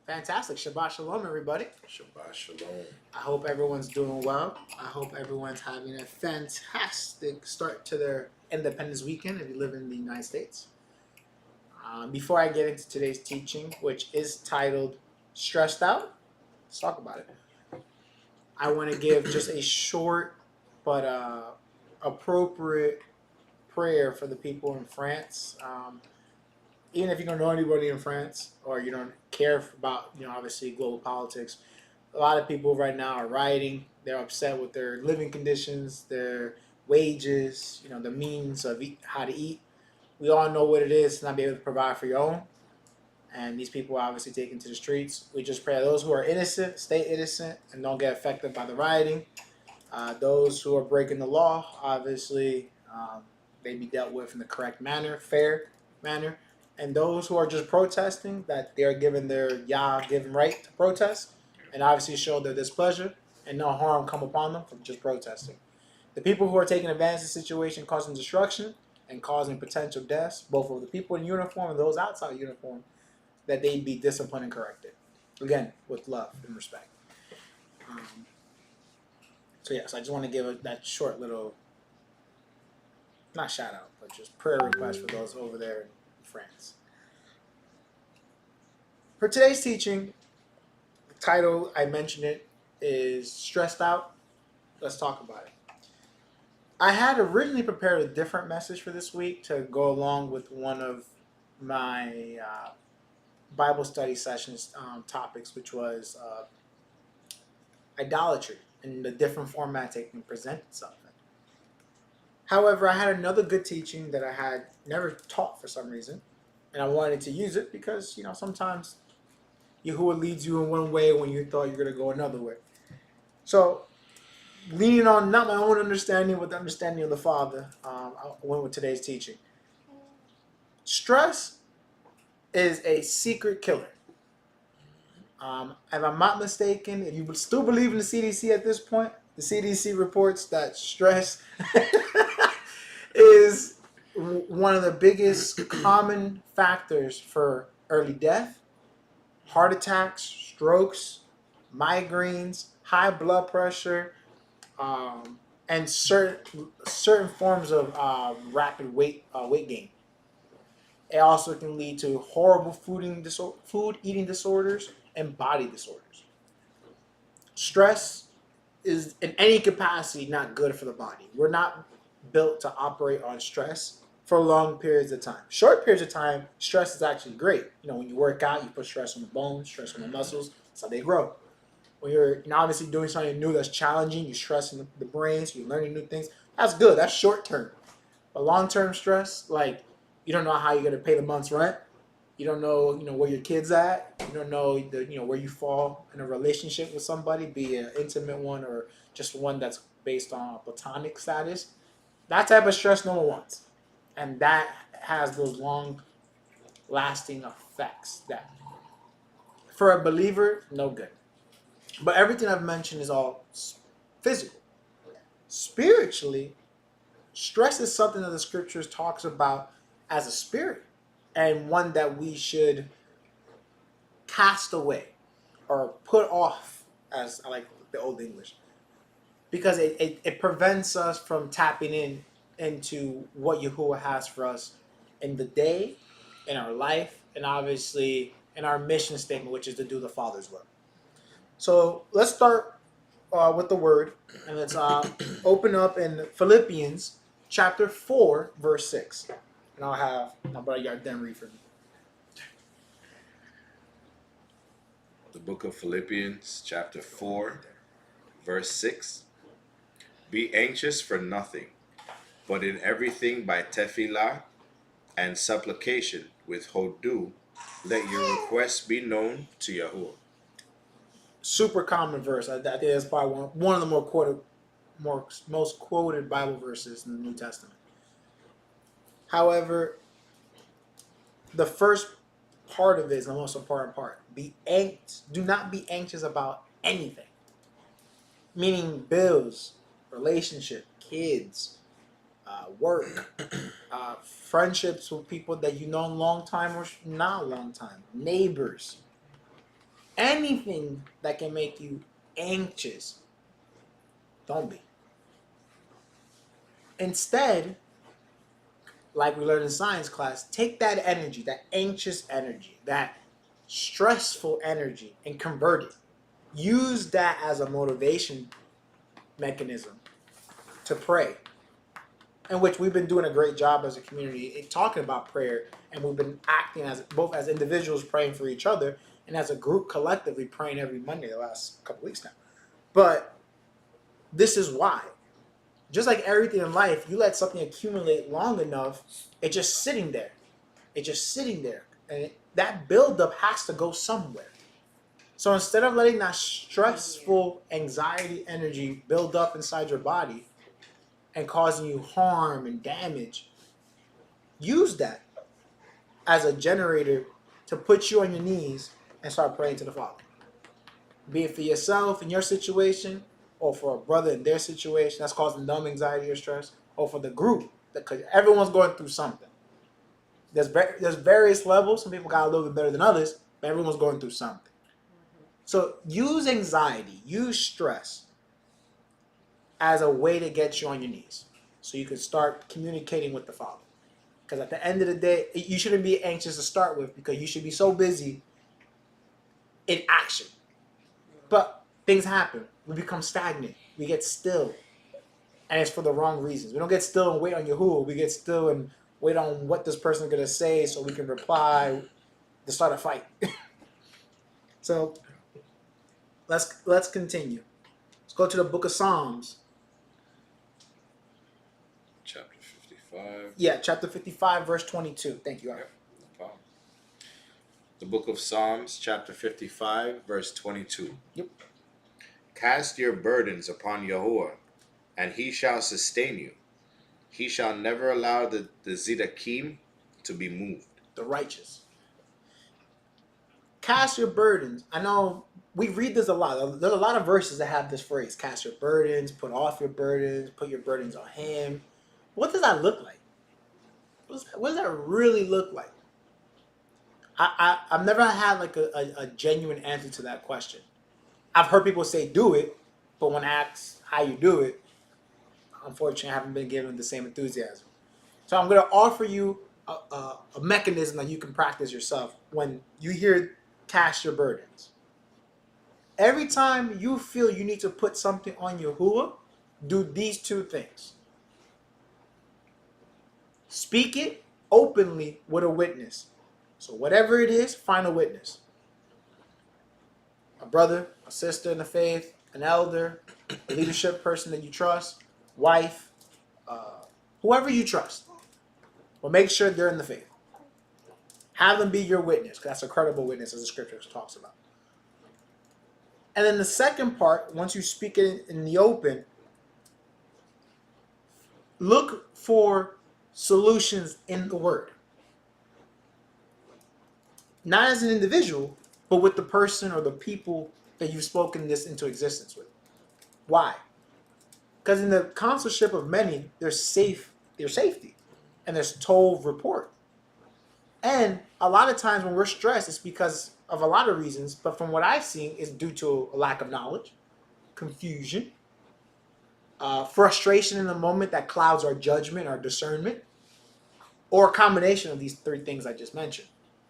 Fantastic. Shabbat shalom, everybody. Shabbat shalom. I hope everyone's doing well. I hope everyone's having a fantastic start to their Independence Weekend if you live in the United States. Before I get into today's teaching, which is titled Stressed Out, let's talk about it. I want to give just a short but appropriate prayer for the people in France. Even if you don't know anybody in France or you don't care about, obviously global politics, a lot of people right now are rioting. They're upset with their living conditions, their wages, the means of how to eat. We all know what it is to not be able to provide for your own. And these people are obviously taken to the streets. We just pray that those who are innocent stay innocent and don't get affected by the rioting. Those who are breaking the law, obviously, they be dealt with in the correct manner, fair manner. And those who are just protesting, that they are given their given right to protest and obviously show their displeasure and no harm come upon them from just protesting. The people who are taking advantage of the situation, causing destruction and causing potential deaths, both of the people in uniform and those outside uniform, that they be disciplined and corrected. Again, with love and respect. So yes, I just want to give that short little, not shout out, but just prayer request for those over there in France. For today's teaching, the title, I mentioned it, is Stressed Out. Let's talk about it. I had originally prepared a different message for this week to go along with one of my Bible study sessions topics, which was idolatry and the different formats it can present itself in. However, I had another good teaching that I had never taught for some reason, and I wanted to use it because, sometimes Yahuwah leads you in one way when you thought you were going to go another way. So, leaning on not my own understanding, but the understanding of the Father, I went with today's teaching. Stress is a secret killer. If I'm not mistaken, if you would still believe in the CDC at this point, the CDC reports that stress is one of the biggest common factors for early death, heart attacks, strokes, migraines, high blood pressure, and certain forms of rapid weight gain. It also can lead to horrible food eating disorders and body disorders. Stress is in any capacity not good for the body. We're not built to operate on stress for long periods of time. Short periods of time, stress is actually great. When you work out, you put stress on the bones, stress on the muscles. That's how they grow. When you're obviously doing something new that's challenging, you're stressing the brain, so you're learning new things. That's good. That's short term. But long term stress, like you don't know how you're gonna pay the month's rent. You don't know, where your kid's at. You don't know where you fall in a relationship with somebody, be it an intimate one or just one that's based on platonic status. That type of stress no one wants, and that has those long-lasting effects that, for a believer, no good. But everything I've mentioned is all physical. Spiritually, stress is something that the scriptures talks about as a spirit, and one that we should cast away or put off, as I like the old English, because it prevents us from tapping into what Yahuwah has for us in the day, in our life, and obviously in our mission statement, which is to do the Father's will. So let's start with the word, and let's open up in Philippians chapter 4, verse 6. And I'll have my brother Yarden read for me. The book of Philippians, chapter 4, verse 6. Be anxious for nothing, but in everything by tefillah and supplication with hodu, let your requests be known to Yahuwah. Super common verse. I think that's probably one of the most quoted Bible verses in the New Testament. However, the first part of it is the most important part. Do not be anxious about anything. Meaning bills, relationship, kids, work, friendships with people that you know a long time or not a long time, neighbors. Anything that can make you anxious, don't be. Instead, like we learned in science class, take that energy, that anxious energy, that stressful energy, and convert it. Use that as a motivation mechanism to pray, in which we've been doing a great job as a community in talking about prayer, and we've been acting as both as individuals praying for each other and as a group collectively praying every Monday the last couple weeks now. But this is why. Just like everything in life, you let something accumulate long enough, it's just sitting there. It's just sitting there. And that buildup has to go somewhere. So instead of letting that stressful anxiety energy build up inside your body and causing you harm and damage, use that as a generator to put you on your knees and start praying to the Father. Be it for yourself in your situation, or for a brother in their situation that's causing them anxiety or stress, or for the group, because everyone's going through something. There's various levels. Some people got a little bit better than others, but everyone's going through something. So use anxiety, use stress as a way to get you on your knees so you can start communicating with the Father. Because at the end of the day, you shouldn't be anxious to start with, because you should be so busy in action. But things happen. We become stagnant. We get still. And it's for the wrong reasons. We don't get still and wait on Yahuwah. We get still and wait on what this person is going to say so we can reply to start a fight. So let's continue. Let's go to the book of Psalms. Chapter 55. Yeah, chapter 55, verse 22. Thank you, Art. Yep, no problem. The book of Psalms, chapter 55, verse 22. Yep. Cast your burdens upon Yahuwah, and he shall sustain you. He shall never allow the Zedekim to be moved. The righteous. Cast your burdens. I know we read this a lot. There's a lot of verses that have this phrase: cast your burdens, put off your burdens, put your burdens on him. What does that look like? What does that really look like? I've never had like a genuine answer to that question. I've heard people say do it, but when asked how you do it, unfortunately I haven't been given the same enthusiasm. So I'm going to offer you a mechanism that you can practice yourself when you hear cast your burdens. Every time you feel you need to put something on Yahuwah, do these two things. Speak it openly with a witness. So whatever it is, find a witness. A brother, a sister in the faith, an elder, a leadership person that you trust, wife, whoever you trust. But make sure they're in the faith. Have them be your witness, because that's a credible witness, as the scripture talks about. And then the second part, once you speak it in the open, look for solutions in the word. Not as an individual, but with the person or the people that you've spoken this into existence with. Why? Because in the consulship of many, there's safety, and there's tov report. And a lot of times when we're stressed, it's because of a lot of reasons, but from what I've seen, it's due to a lack of knowledge, confusion, frustration in the moment that clouds our judgment, our discernment, or a combination of these three things I just mentioned.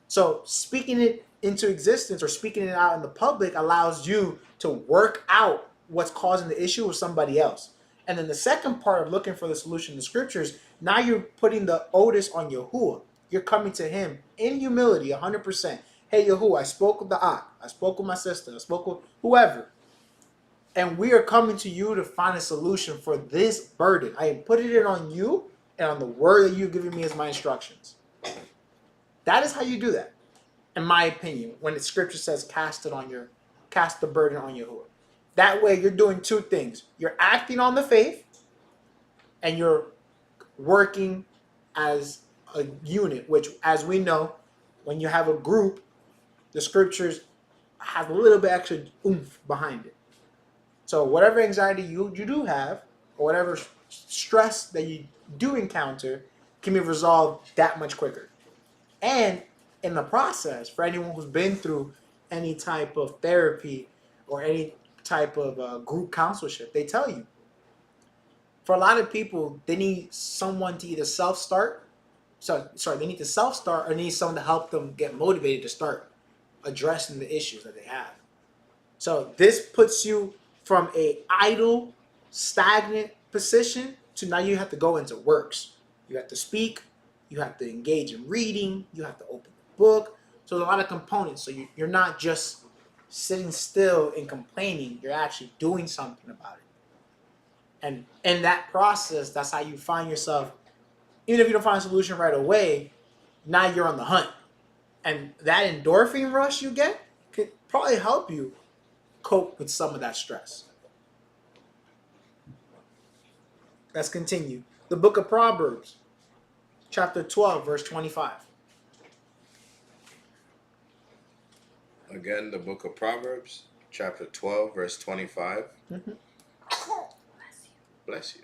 So speaking it into existence or speaking it out in the public allows you to work out what's causing the issue with somebody else. And then the second part of looking for the solution in the scriptures, now you're putting the onus on Yahuwah. You're coming to him in humility, 100%. Hey, Yahuwah, I spoke with the Ak. I spoke with my sister. I spoke with whoever. And we are coming to you to find a solution for this burden. I am putting it on you and on the word that you've given me as my instructions. That is how you do that, in my opinion, when the scripture says cast the burden on Yahuwah. That way you're doing two things. You're acting on the faith, and you're working as a unit, which, as we know, when you have a group, the scriptures have a little bit extra oomph behind it. So whatever anxiety you do have, or whatever stress that you do encounter, can be resolved that much quicker. And in the process, for anyone who's been through any type of therapy or any type of group counselorship, they tell you. For a lot of people, they need someone to either self-start. Sorry, they need to self-start or need someone to help them get motivated to start addressing the issues that they have. So this puts you from a idle, stagnant position to now you have to go into works. You have to speak, you have to engage in reading, you have to open the book. So there's a lot of components. So you're not just sitting still and complaining, you're actually doing something about it. And in that process, that's how you find yourself, even if you don't find a solution right away, now you're on the hunt. And that endorphin rush you get could probably help you cope with some of that stress. Let's continue. The book of Proverbs, chapter 12, verse 25. Again, the book of Proverbs, chapter 12, verse 25. Mm-hmm. Bless you.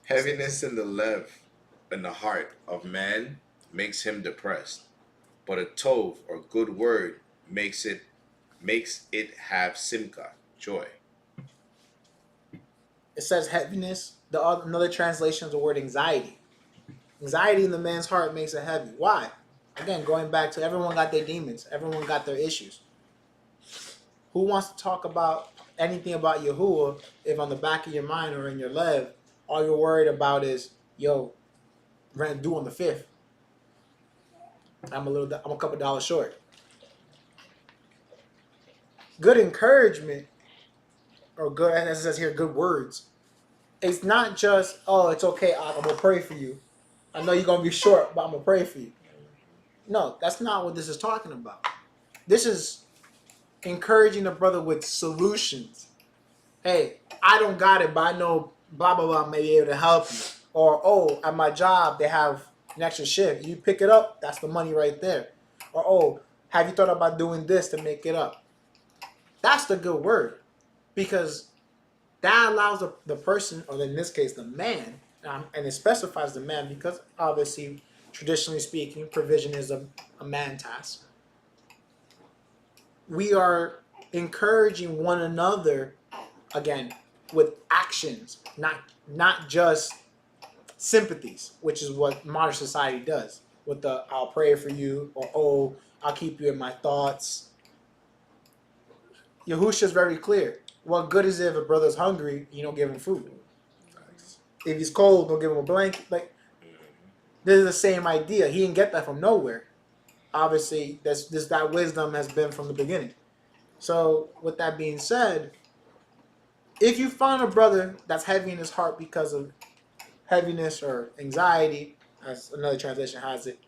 Heaviness in the heart of man makes him depressed, but a tov or good word makes it have simcha, joy. It says heaviness. Another translation of the word anxiety. Anxiety in the man's heart makes it heavy. Why? Again, going back to everyone got their demons. Everyone got their issues. Who wants to talk about anything about Yahuwah if on the back of your mind or in your lev, all you're worried about is, yo, rent due on the 5th. I'm a couple dollars short. Good encouragement, or good, as it says here, good words. It's not just, oh, it's okay, I'm gonna pray for you. I know you're gonna be short, but I'm gonna pray for you. No, that's not what this is talking about. This is encouraging the brother with solutions. Hey, I don't got it, but I know blah blah blah may be able to help you. Or, oh, at my job they have an extra shift. You pick it up, that's the money right there. Or, oh, have you thought about doing this to make it up? That's the good word. Because that allows the person, or in this case the man, and it specifies the man because obviously, traditionally speaking, provision is a man task. We are encouraging one another, again, with actions, not just sympathies, which is what modern society does. With the I'll pray for you, or oh, I'll keep you in my thoughts. Yahusha is very clear. What good is it if a brother's hungry, you don't give him food? If he's cold, don't give him a blanket. Like, this is the same idea. He didn't get that from nowhere. Obviously, that wisdom has been from the beginning. So, with that being said, if you find a brother that's heavy in his heart because of heaviness or anxiety, as another translation has it,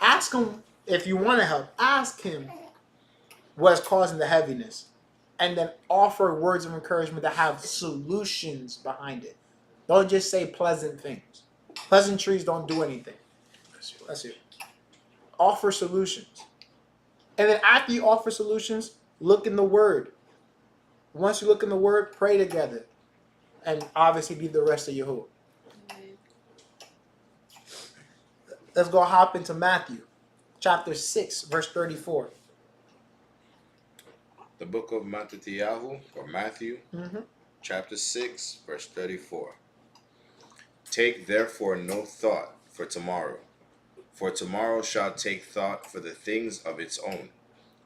ask him, if you want to help, ask him what's causing the heaviness, and then offer words of encouragement that have solutions behind it. Don't just say pleasant things. Pleasantries don't do anything. That's it. Offer solutions. And then after you offer solutions, look in the Word. Once you look in the Word, pray together. And obviously be the rest of Yahuwah. Let's go hop into Matthew, chapter 6, verse 34. The book of Matthew, chapter 6, verse 34. Take therefore no thought for tomorrow, for tomorrow shall take thought for the things of its own.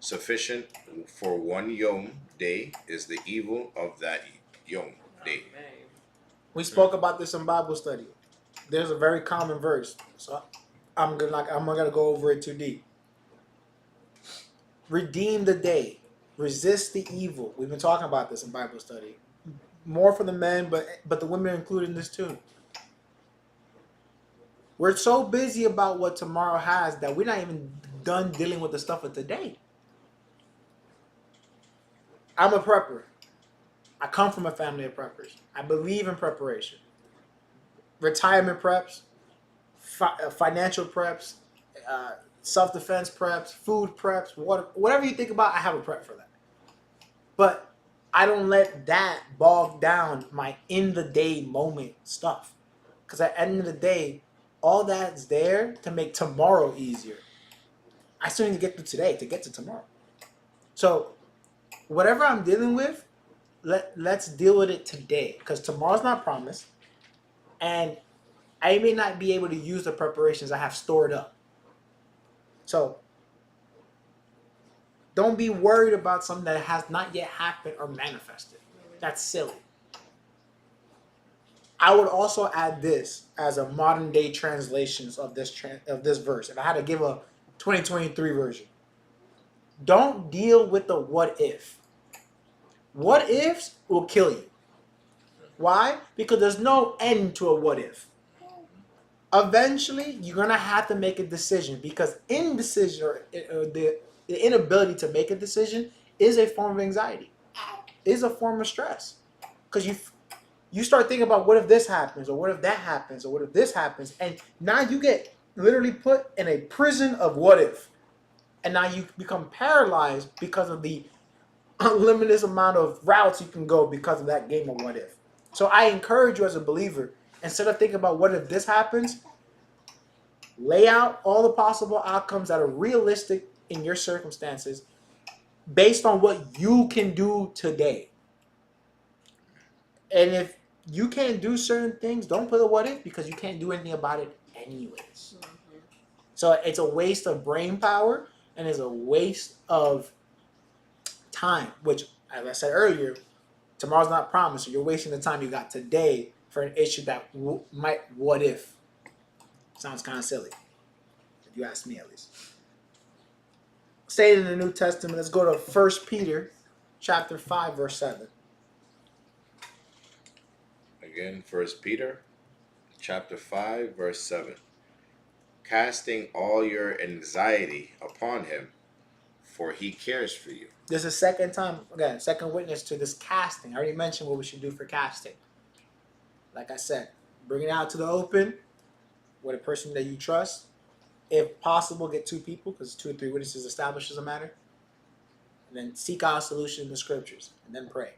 Sufficient for one yom day is the evil of that yom day. We spoke about this in Bible study. There's a very common verse, so I'm not gonna go over it too deep. Redeem the day. Resist the evil. We've been talking about this in Bible study. More for the men, but the women are included in this too. We're so busy about what tomorrow has that we're not even done dealing with the stuff of today. I'm a prepper. I come from a family of preppers. I believe in preparation. Retirement preps, financial preps, self-defense preps, food preps, water, whatever you think about, I have a prep for that. But I don't let that bog down my in-the-day moment stuff. Because at the end of the day, all that's there to make tomorrow easier. I still need to get through today to get to tomorrow. So whatever I'm dealing with, let's deal with it today, because tomorrow's not promised, and I may not be able to use the preparations I have stored up. So don't be worried about something that has not yet happened or manifested. That's silly. I would also add this as a modern day translations of this verse. If I had to give a 2023 version, don't deal with the what if. What ifs will kill you. Why? Because there's no end to a what if. Eventually, you're gonna have to make a decision, because indecision or the inability to make a decision is a form of anxiety, is a form of stress, because you start thinking about what if this happens, or what if that happens, or what if this happens, and now you get literally put in a prison of what if, and now you become paralyzed because of the unlimited amount of routes you can go because of that game of what if. So I encourage you as a believer, instead of thinking about what if this happens, lay out all the possible outcomes that are realistic in your circumstances based on what you can do today. And if you can't do certain things, don't put a what if, because you can't do anything about it anyways. Mm-hmm. So it's a waste of brain power, and it's a waste of time, which, as I said earlier, tomorrow's not promised. So you're wasting the time you got today for an issue that might what if. Sounds kind of silly, if you ask me at least. Stated in the New Testament, let's go to 1 Peter chapter 5, verse 7. Again, 1 Peter chapter 5, verse 7. Casting all your anxiety upon him, for he cares for you. This is the second time, again, second witness to this casting. I already mentioned what we should do for casting. Like I said, bring it out to the open with a person that you trust. If possible, get two people, because 2 or 3 witnesses establishes a matter. And then seek out a solution in the scriptures, and then pray.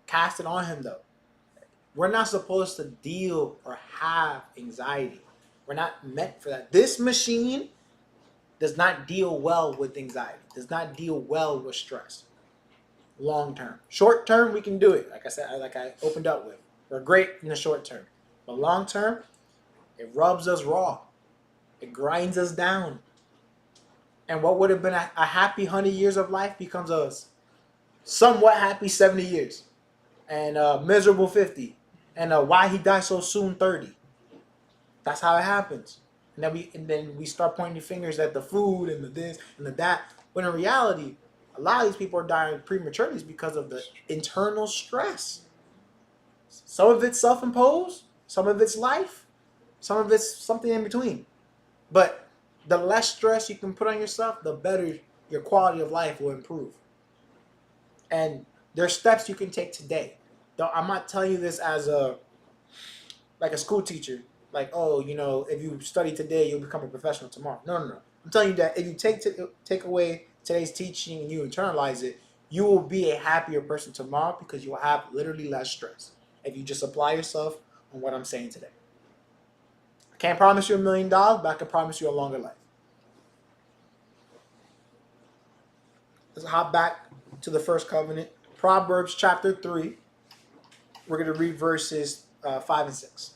Cast it on him, though. We're not supposed to deal or have anxiety. We're not meant for that. This machine does not deal well with anxiety, does not deal well with stress. Long term. Short term, we can do it. Like I said, like I opened up with. We're great in the short term. But long term, it rubs us raw. It grinds us down. And what would have been a happy 100 years of life becomes a somewhat happy 70 years. And a miserable 50. And why he died so soon 30. That's how it happens. And then we start pointing fingers at the food and the this and the that. When in reality, a lot of these people are dying prematurely because of the internal stress. Some of it's self-imposed, some of it's life, some of it's something in between. But the less stress you can put on yourself, the better your quality of life will improve. And there's steps you can take today. I'm not telling you this as like a school teacher. Like, oh, if you study today, you'll become a professional tomorrow. No. I'm telling you that if you take away today's teaching and you internalize it, you will be a happier person tomorrow, because you will have literally less stress if you just apply yourself on what I'm saying today. I can't promise you $1 million, but I can promise you a longer life. Let's hop back to the first covenant. Proverbs chapter 3. We're going to read verses 5 and 6.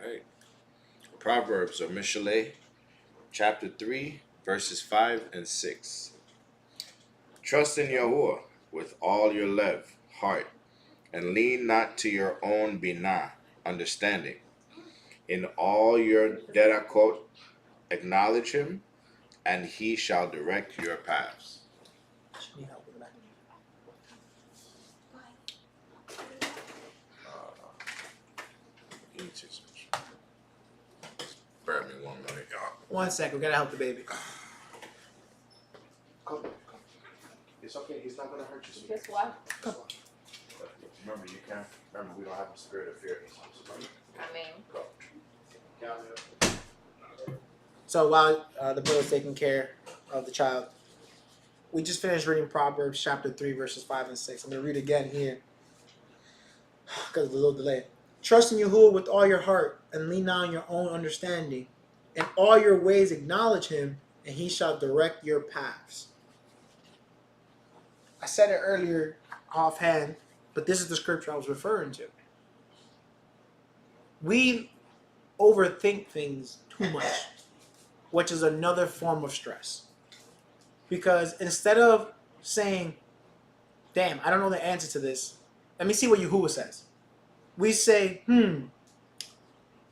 All right. Proverbs or Mishle, chapter 3, verses 5 and 6. Trust in Yahuwah with all your heart, and lean not to your own binah, understanding. In all your quote, acknowledge him, and he shall direct your paths. Bear me 1 minute, y'all. 1 second, we gotta help the baby. Come. It's okay. He's not gonna hurt you. Guess what? Come. Remember, we don't have a spirit of fear. I mean, So while the brother's taking care of the child, we just finished reading Proverbs chapter 3, verses 5 and 6. I'm going to read again here because of the little delay. Trust in Yahuwah with all your heart, and lean not on your own understanding. In all your ways acknowledge him, and he shall direct your paths. I said it earlier offhand, but this is the scripture I was referring to. We overthink things too much, which is another form of stress. Because instead of saying, damn, I don't know the answer to this, let me see what Yahuwah says. We say,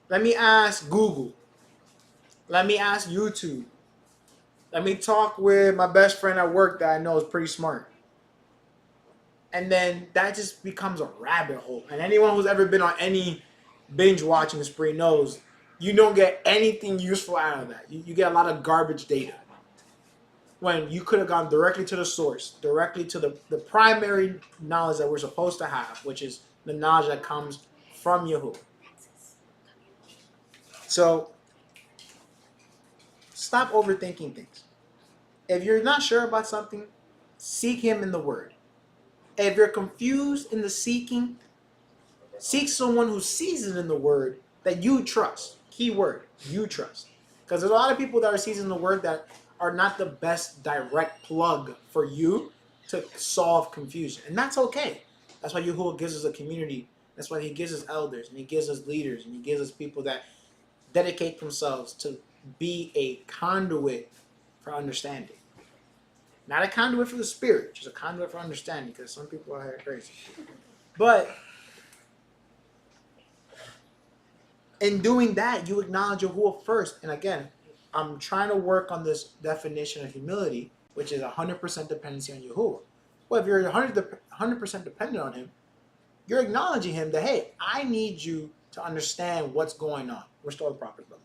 let me ask Google. Let me ask YouTube. Let me talk with my best friend at work that I know is pretty smart. And then that just becomes a rabbit hole. And anyone who's ever been on any binge watching spree knows you don't get anything useful out of that. You get a lot of garbage data. When you could have gone directly to the source, directly to the primary knowledge that we're supposed to have, which is the knowledge that comes from Yahuwah. So, stop overthinking things. If you're not sure about something, seek him in the word. If you're confused in the seeking, seek someone who sees it in the word that you trust. Key word, you trust. Because there's a lot of people that are seasoned in the word that are not the best direct plug for you to solve confusion. And that's okay. That's why Yahuwah gives us a community. That's why he gives us elders, and he gives us leaders, and he gives us people that dedicate themselves to be a conduit for understanding. Not a conduit for the spirit, just a conduit for understanding, because some people are here crazy. But in doing that, you acknowledge Yahuwah first. And again, I'm trying to work on this definition of humility, which is 100% dependency on Yahuwah. Well, if you're 100% dependent on him, you're acknowledging him that, hey, I need you to understand what's going on. Restore the prophets, brother.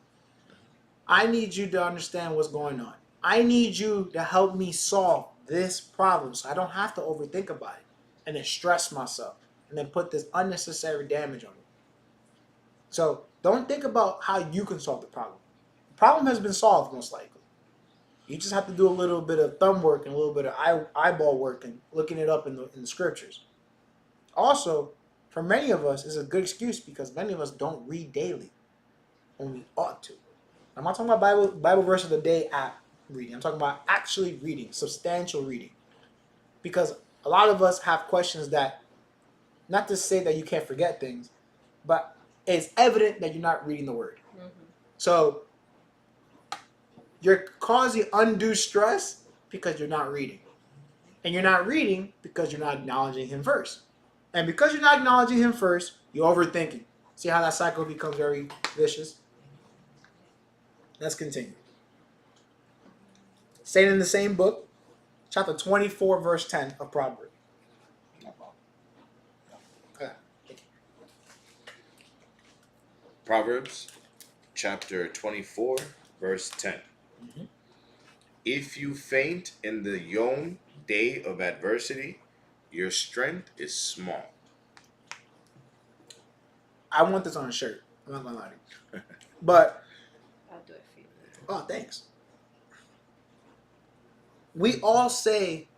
I need you to understand what's going on. I need you to help me solve this problem so I don't have to overthink about it and then stress myself and then put this unnecessary damage on me. So don't think about how you can solve the problem. The problem has been solved most likely. You just have to do a little bit of thumb work and a little bit of eyeball work and looking it up in the scriptures. Also, for many of us, it's a good excuse because many of us don't read daily when we ought to. I'm not talking about Bible verse of the day app reading. I'm talking about actually reading, substantial reading. Because a lot of us have questions that, not to say that you can't forget things, but it's evident that you're not reading the word. Mm-hmm. So you're causing undue stress because you're not reading. And you're not reading because you're not acknowledging him first. And because you're not acknowledging him first, you're overthinking. See how that cycle becomes very vicious? Let's continue. Staying in the same book, chapter 24, verse 10 of Proverbs. Proverbs chapter 24, verse 10. Mm-hmm. If you faint in the young day of adversity, your strength is small. I want this on a shirt. I'm not gonna lie to you. But I'll do it for you. Oh, thanks. We all say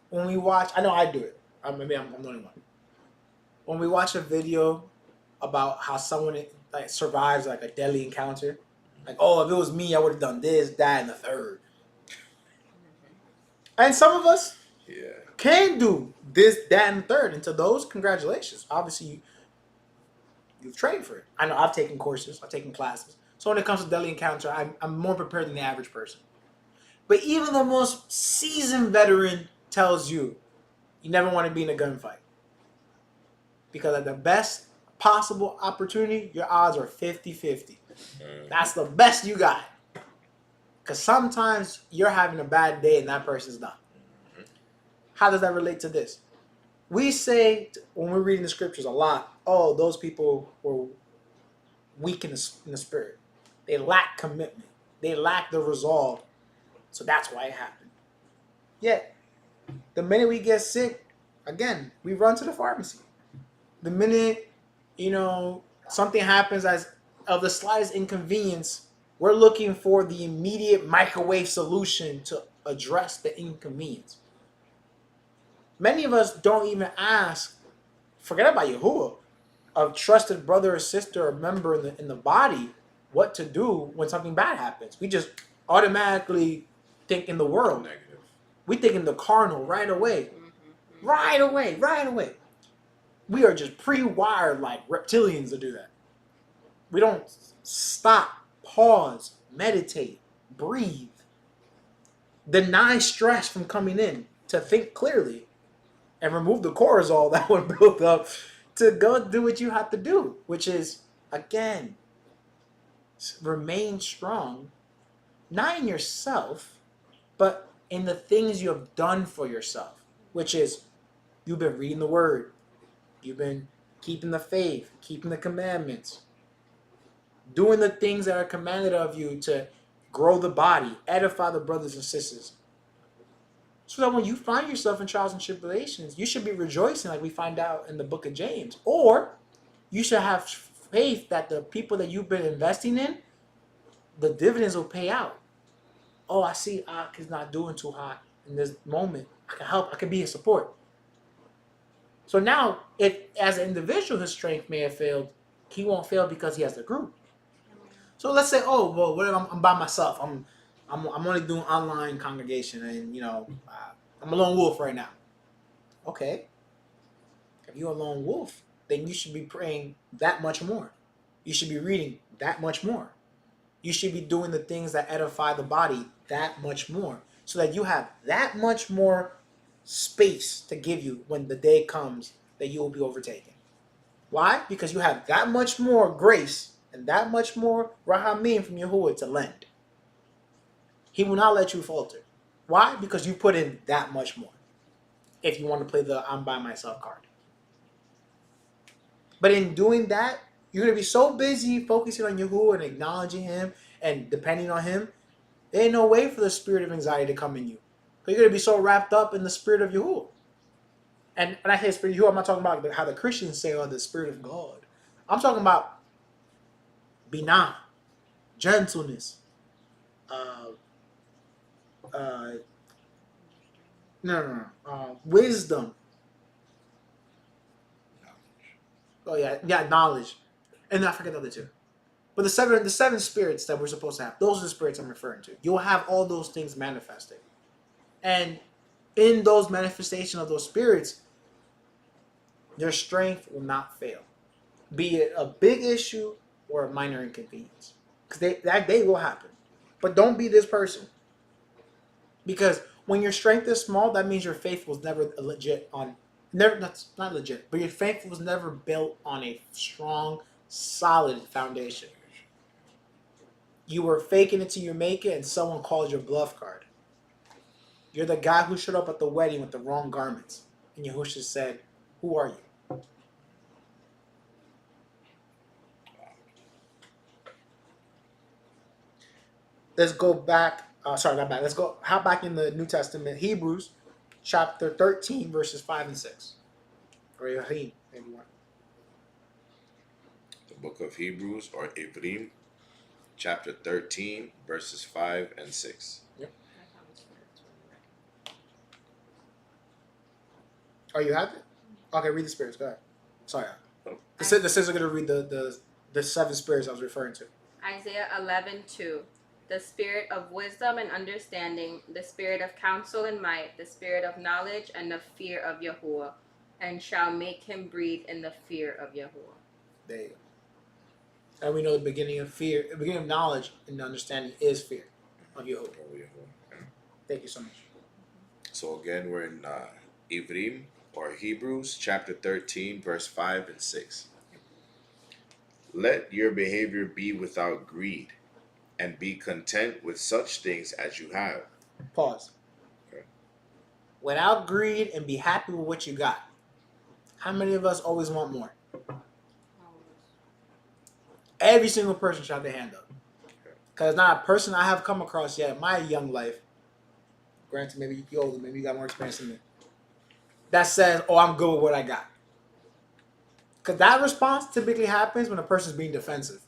when we watch, I know I do it. Maybe I'm the only one. When we watch a video about how someone like survives like a deadly encounter, like, oh, if it was me, I would have done this, that, and the third. And some of us can do this, that, and the third. And to those, congratulations. Obviously, you've trained for it. I know I've taken courses, I've taken classes. So when it comes to deadly encounter, I'm more prepared than the average person. But even the most seasoned veteran tells you never want to be in a gunfight. Because at the best possible opportunity, your odds are 50-50. That's the best you got. Because sometimes you're having a bad day and that person's not. How does that relate to this? We say, when we're reading the scriptures a lot, oh, those people were weak in the spirit. They lack commitment. They lack the resolve. So that's why it happened. Yet, the minute we get sick, again, we run to the pharmacy. The minute, something happens as of the slightest inconvenience, we're looking for the immediate microwave solution to address the inconvenience. Many of us don't even ask, forget about Yahuwah, a trusted brother or sister or member in the body what to do when something bad happens. We just automatically think in the world. Negative. We think in the carnal right away. Right away. We are just pre-wired like reptilians to do that. We don't stop, pause, meditate, breathe, deny stress from coming in to think clearly and remove the cortisol that would build up to go do what you have to do, which is, again, remain strong, not in yourself, but in the things you have done for yourself, which is you've been reading the word, you've been keeping the faith, keeping the commandments, doing the things that are commanded of you to grow the body, edify the brothers and sisters. So that when you find yourself in trials and tribulations, you should be rejoicing like we find out in the book of James. Or you should have faith that the people that you've been investing in, the dividends will pay out. Oh, I see Ak is not doing too hot in this moment. I can help. I can be in support. So now, if as an individual his strength may have failed, he won't fail because he has the group. So let's say, oh, well, what if I'm by myself? I'm only doing online congregation, and I'm a lone wolf right now. Okay, if you're a lone wolf, then you should be praying that much more. You should be reading that much more. You should be doing the things that edify the body that much more, so that you have that much more space to give you when the day comes that you will be overtaken. Why? Because you have that much more grace and that much more rahamim from Yahuwah to lend. He will not let you falter. Why? Because you put in that much more. If you want to play the I'm by myself card. But in doing that, you're going to be so busy focusing on Yahuwah and acknowledging him and depending on him. There ain't no way for the spirit of anxiety to come in you. You're going to be so wrapped up in the spirit of Yahuwah. And when I say spirit of Yahuwah, I'm not talking about how the Christians say, oh, the spirit of God. I'm talking about binah, gentleness, wisdom. Oh yeah, knowledge, and I forget the other two. But the seven spirits that we're supposed to have, those are the spirits I'm referring to. You'll have all those things manifested, and in those manifestations of those spirits, your strength will not fail, be it a big issue or a minor inconvenience, because that day will happen. But don't be this person, because when your strength is small, that means your faith was never legit on. Never, that's not legit, but your faith was never built on a strong, solid foundation. You were faking it till you make it, and someone called your bluff card. You're the guy who showed up at the wedding with the wrong garments, and Yahushua said, "Who are you?" Let's go back. Not back. Let's go. How back in the New Testament, Hebrews, chapter 13, verses 5 and 6. Or Yahim, maybe one. The book of Hebrews, or Ivrim, chapter 13, verses 5 and 6. Yep. Oh, you have it? Okay, read the spirits. Go ahead. Sorry. The sisters are going to read the seven spirits I was referring to. Isaiah 11:2. The spirit of wisdom and understanding, the spirit of counsel and might, the spirit of knowledge and the fear of Yahuwah, and shall make him breathe in the fear of Yahuwah. There you go. And we know the beginning of fear, the beginning of knowledge and understanding is fear of Yahuwah. Thank you so much. So again, we're in Ivrim, or Hebrews, chapter 13, verse 5 and 6. Let your behavior be without greed, and be content with such things as you have. Pause. Okay. Without greed and be happy with what you got. How many of us always want more? Every single person should have their hand up. Because not a person I have come across yet in my young life, granted maybe you're older, maybe you got more experience than me, that says, oh, I'm good with what I got. Because that response typically happens when a person's being defensive.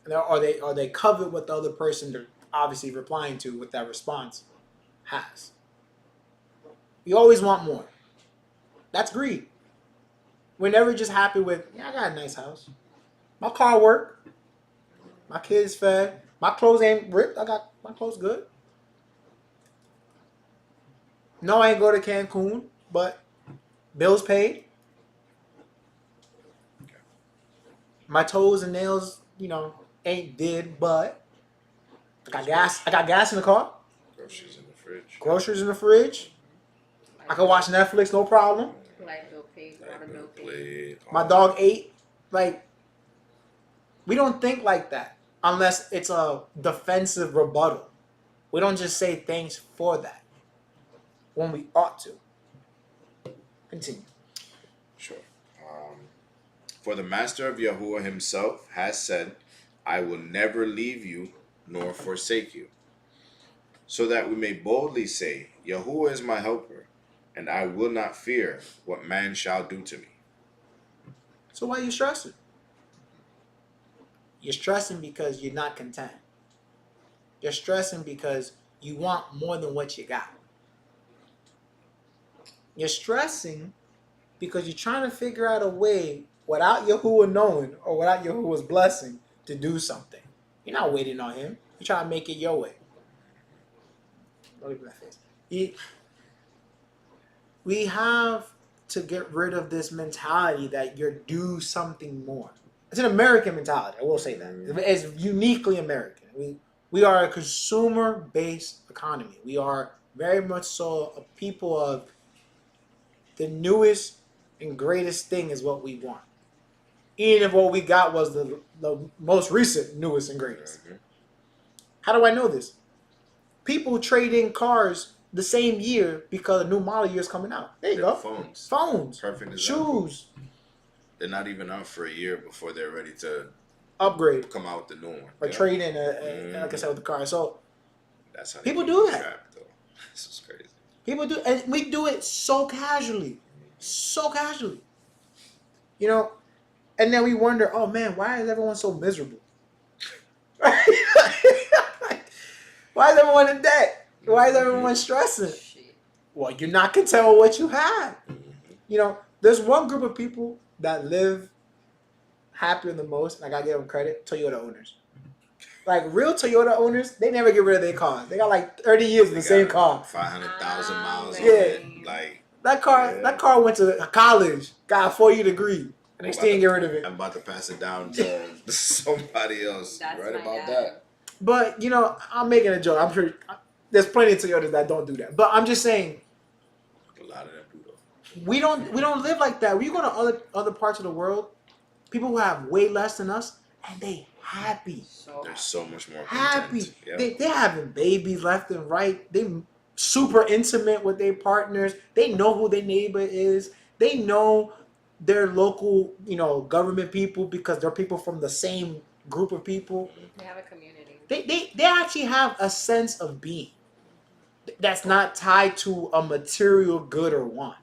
Or they covet what the other person they're obviously replying to with that response has. You always want more. That's greed. We're never just happy with, yeah, I got a nice house. My car work. My kids fed. My clothes ain't ripped. I got my clothes good. No, I ain't go to Cancun, but bills paid. My toes and nails, ain't did, but I got gas. I got gas in the car. Groceries in the fridge. Groceries in the fridge. I can watch Netflix, no problem. Light bill paid, water bill paid. Played, My dog ate. Like, we don't think like that unless it's a defensive rebuttal. We don't just say thanks for that when we ought to. Continue. Sure. For the master of Yahuwah himself has said, I will never leave you nor forsake you. So that we may boldly say, Yahuwah is my helper, and I will not fear what man shall do to me. So why are you stressing? You're stressing because you're not content. You're stressing because you want more than what you got. You're stressing because you're trying to figure out a way without Yahuwah knowing or without Yahuwah's blessing to do something. You're not waiting on him. You're trying to make it your way. Don't look at that face. We have to get rid of this mentality that you're due something more. It's an American mentality. I will say that. It's uniquely American. We are a consumer-based economy. We are very much so a people of the newest and greatest thing is what we want. Even if what we got was the most recent, newest, and greatest. How do I know this? People trade in cars the same year because a new model year is coming out. There you go. Phones. Perfect example. Shoes. They're not even out for a year before they're ready to upgrade. Come out with the new one. Or trade in, like I said, with the car. So that's how people do that. Trapped, though. This is crazy. People do, and we do it so casually. So casually. You know, and then we wonder, oh man, why is everyone so miserable? Why is everyone in debt? Why is everyone stressing? Well, you're not content with what you have. You know, there's one group of people that live happier than most, and I gotta give them credit, Toyota owners. Like real Toyota owners, they never get rid of their cars. They got like 30 years of the same car. 500,000 miles on yeah. it. Like that car went to college, got a 4-year degree, and they still didn't get rid of it. I'm about to pass it down to somebody else. That's right about dad. that. But you know, I'm making a joke. I'm sure there's plenty of Toyotas that don't do that. But I'm just saying, a lot of them do though. We don't live like that. When you go to other parts of the world, people who have way less than us, and they happy. They're so much more happy. Yep. They're having babies left and right. They super intimate with their partners. They know who their neighbor is. They know their local, government people because they're people from the same group of people. They have a community. They actually have a sense of being that's not tied to a material good or want.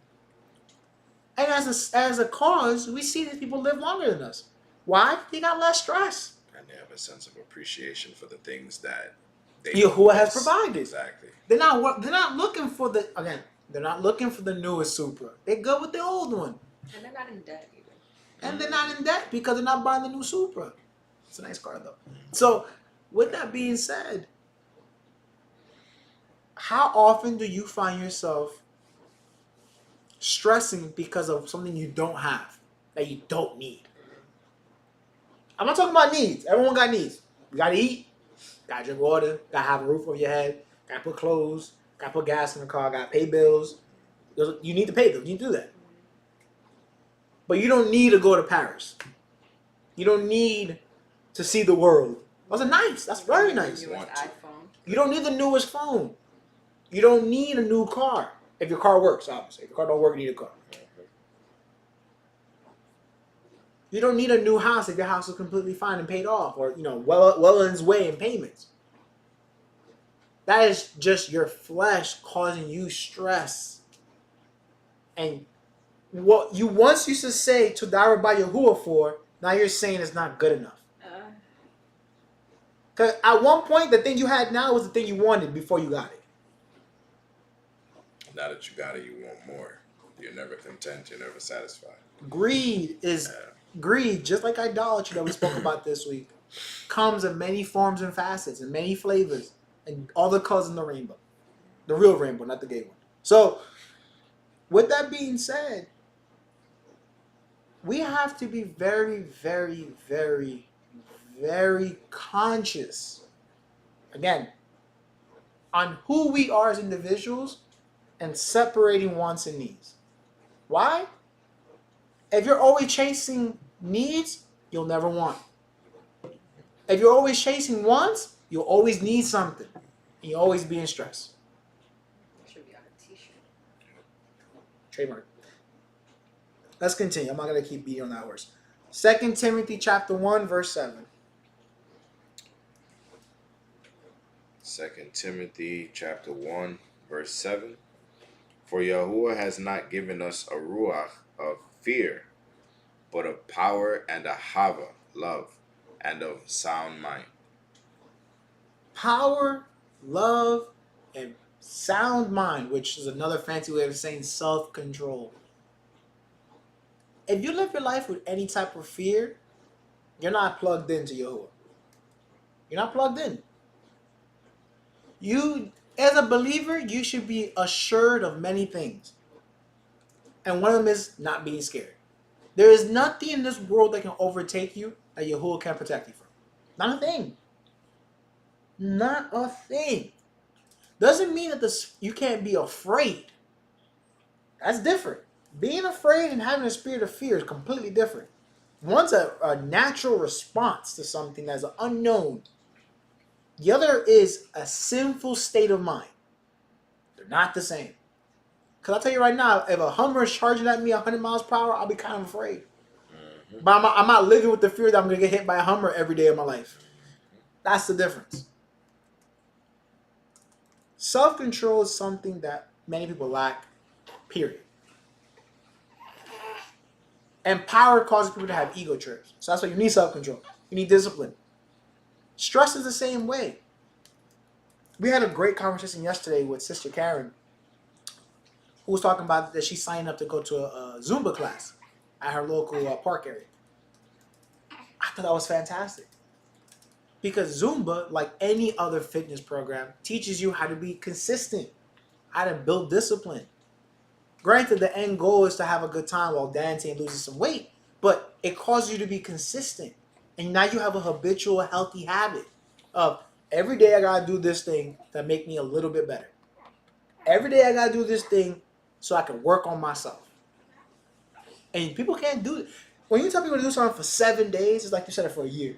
And as a cause, we see these people live longer than us. Why? They got less stress. And they have a sense of appreciation for the things that Yahuwah has provided. Exactly. They're not looking for they're not looking for the newest Supra. They're good with the old one. And they're not in debt either. And they're not in debt because they're not buying the new Supra. It's a nice car though. So with that being said, how often do you find yourself stressing because of something you don't have, that you don't need? I'm not talking about needs. Everyone got needs. You gotta eat, gotta drink water, gotta have a roof over your head, gotta put clothes, gotta put gas in the car, gotta pay bills. You need to pay them. You need to do that. But you don't need to go to Paris. You don't need to see the world. Those are nice. That's very nice. You don't need the newest phone. You don't need a new car. If your car works, obviously. If your car don't work, you need a car. You don't need a new house if your house is completely fine and paid off, or well in its way in payments. That is just your flesh causing you stress. And what you once used to say to die by Yahuwah for, now you're saying it's not good enough. Because at one point, the thing you had now was the thing you wanted before you got it. Now that you got it, you want more. You're never content. You're never satisfied. Greed, just like idolatry that we spoke about this week. comes in many forms and facets and many flavors and all the colors in the rainbow. The real rainbow, not the gay one. So, with that being said, we have to be very, very, very, very conscious, again, on who we are as individuals and separating wants and needs. Why? If you're always chasing needs, you'll never want. If you're always chasing wants, you'll always need something. And you'll always be in stress. Should be on a t-shirt. Trademark. Let's continue. I'm not going to keep beating on that horse. 2 Timothy chapter 1, verse 7. 2 Timothy chapter 1, verse 7. For Yahuwah has not given us a ruach of fear, but of power and a hava, love, and of sound mind. Power, love, and sound mind, which is another fancy way of saying self-control. If you live your life with any type of fear, you're not plugged into Yahuwah. You're not plugged in. You, as a believer, you should be assured of many things. And one of them is not being scared. There is nothing in this world that can overtake you that Yahuwah can protect you from. Not a thing. Not a thing. Doesn't mean that you can't be afraid. That's different. Being afraid and having a spirit of fear is completely different. One's a natural response to something that's unknown. The other is a sinful state of mind. They're not the same. Because I'll tell you right now, if a Hummer is charging at me 100 miles per hour, I'll be kind of afraid. Mm-hmm. But I'm not living with the fear that I'm going to get hit by a Hummer every day of my life. That's the difference. Self-control is something that many people lack, period. And power causes people to have ego trips. So that's why you need self-control. You need discipline. Stress is the same way. We had a great conversation yesterday with Sister Karen, who was talking about that she signed up to go to a Zumba class at her local park area. I thought that was fantastic. Because Zumba, like any other fitness program, teaches you how to be consistent, how to build discipline. Granted, the end goal is to have a good time while dancing and losing some weight, but it causes you to be consistent. And now you have a habitual, healthy habit of every day I gotta do this thing to make me a little bit better. Every day I gotta do this thing so I can work on myself. And people can't do it. When you tell people to do something for 7 days, it's like you said it for a year.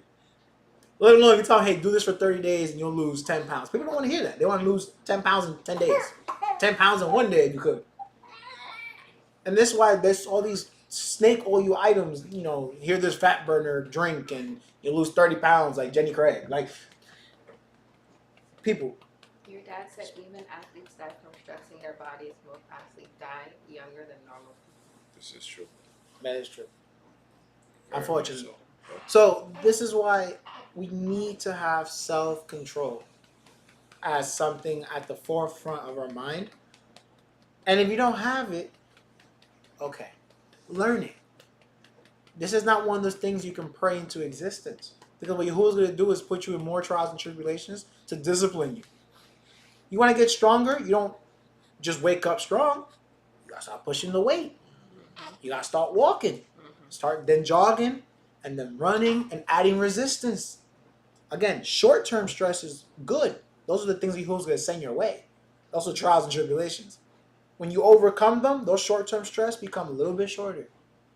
Let alone if you tell them, hey, do this for 30 days and you'll lose 10 pounds. People don't want to hear that. They want to lose 10 pounds in 10 days. 10 pounds in 1 day if you could. And this is why there's all these snake oil items, you know, here this fat burner drink and you lose 30 pounds like Jenny Craig. Like, people. Your dad said even athletes die from stressing their bodies. Most athletes die younger than normal. This is true. That is true. Very Unfortunately. much So this is why we need to have self-control as something at the forefront of our mind. And if you don't have it, okay, learn it. This is not one of those things you can pray into existence. Because what Yahuwah's going to do is put you in more trials and tribulations to discipline you. You want to get stronger? You don't just wake up strong. You got to start pushing the weight. You got to start walking. Start then jogging and then running and adding resistance. Again, short-term stress is good. Those are the things Yahuwah's going to send your way. Those are trials and tribulations. When you overcome them, those short-term stress become a little bit shorter,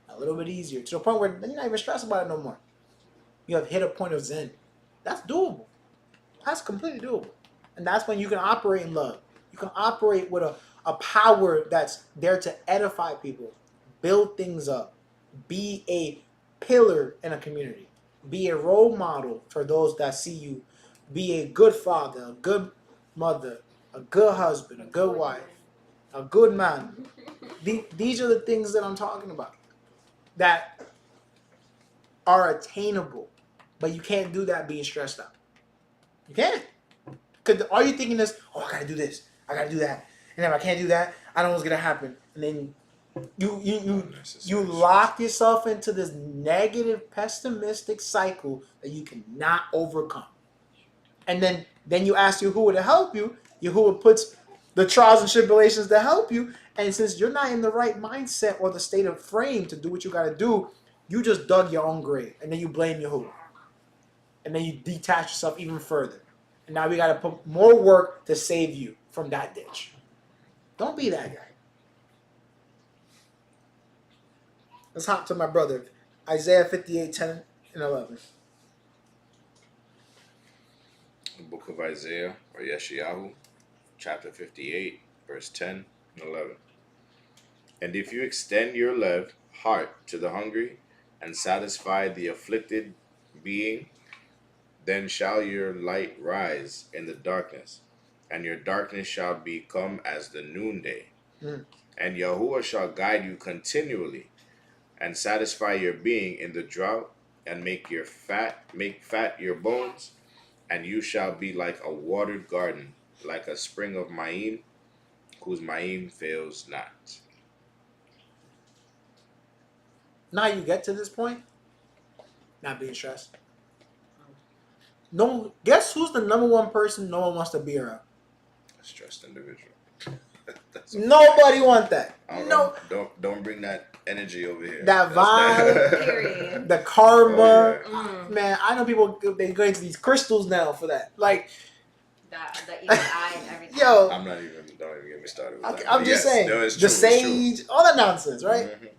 a little bit easier, to the point where then you're not even stressed about it no more. You have hit a point of zen. That's doable. That's completely doable. And that's when you can operate in love. You can operate with a power that's there to edify people, build things up, be a pillar in a community, be a role model for those that see you, be a good father, a good mother, a good husband, a good wife, a good man. These are the things that I'm talking about that are attainable, but you can't do that being stressed out. You can't. Because all you're thinking is, oh, I got to do this, I got to do that. And if I can't do that, I don't know what's going to happen. And then You Unnecessary lock yourself into this negative, pessimistic cycle that you cannot overcome. And then you ask Yahuwah to help you. Yahuwah puts the trials and tribulations to help you. And since you're not in the right mindset or the state of frame to do what you got to do, you just dug your own grave. And then you blame Yahuwah. And then you detach yourself even further. And now we got to put more work to save you from that ditch. Don't be that guy. Let's hop to my brother. Isaiah 58, 10 and 11. The book of Isaiah, or Yeshayahu, chapter 58, verse 10 and 11. And if you extend your left heart to the hungry and satisfy the afflicted being, then shall your light rise in the darkness, and your darkness shall become as the noonday. And Yahuwah shall guide you continually, and satisfy your being in the drought, and make fat your bones, and you shall be like a watered garden, like a spring of Maim, whose Maim fails not. Now you get to this point, not being stressed. No, guess who's the number one person no one wants to be around? A stressed individual. Nobody want that. No, don't bring that energy over here. That vibe, Period. the karma. Oh, yeah. Man, I know people, they go into these crystals now for that. Like, The evil eye and everything. yo, Don't even get me started with I'm that. just saying, no, it's the true, it's true. sage, all that nonsense, right? Mhm.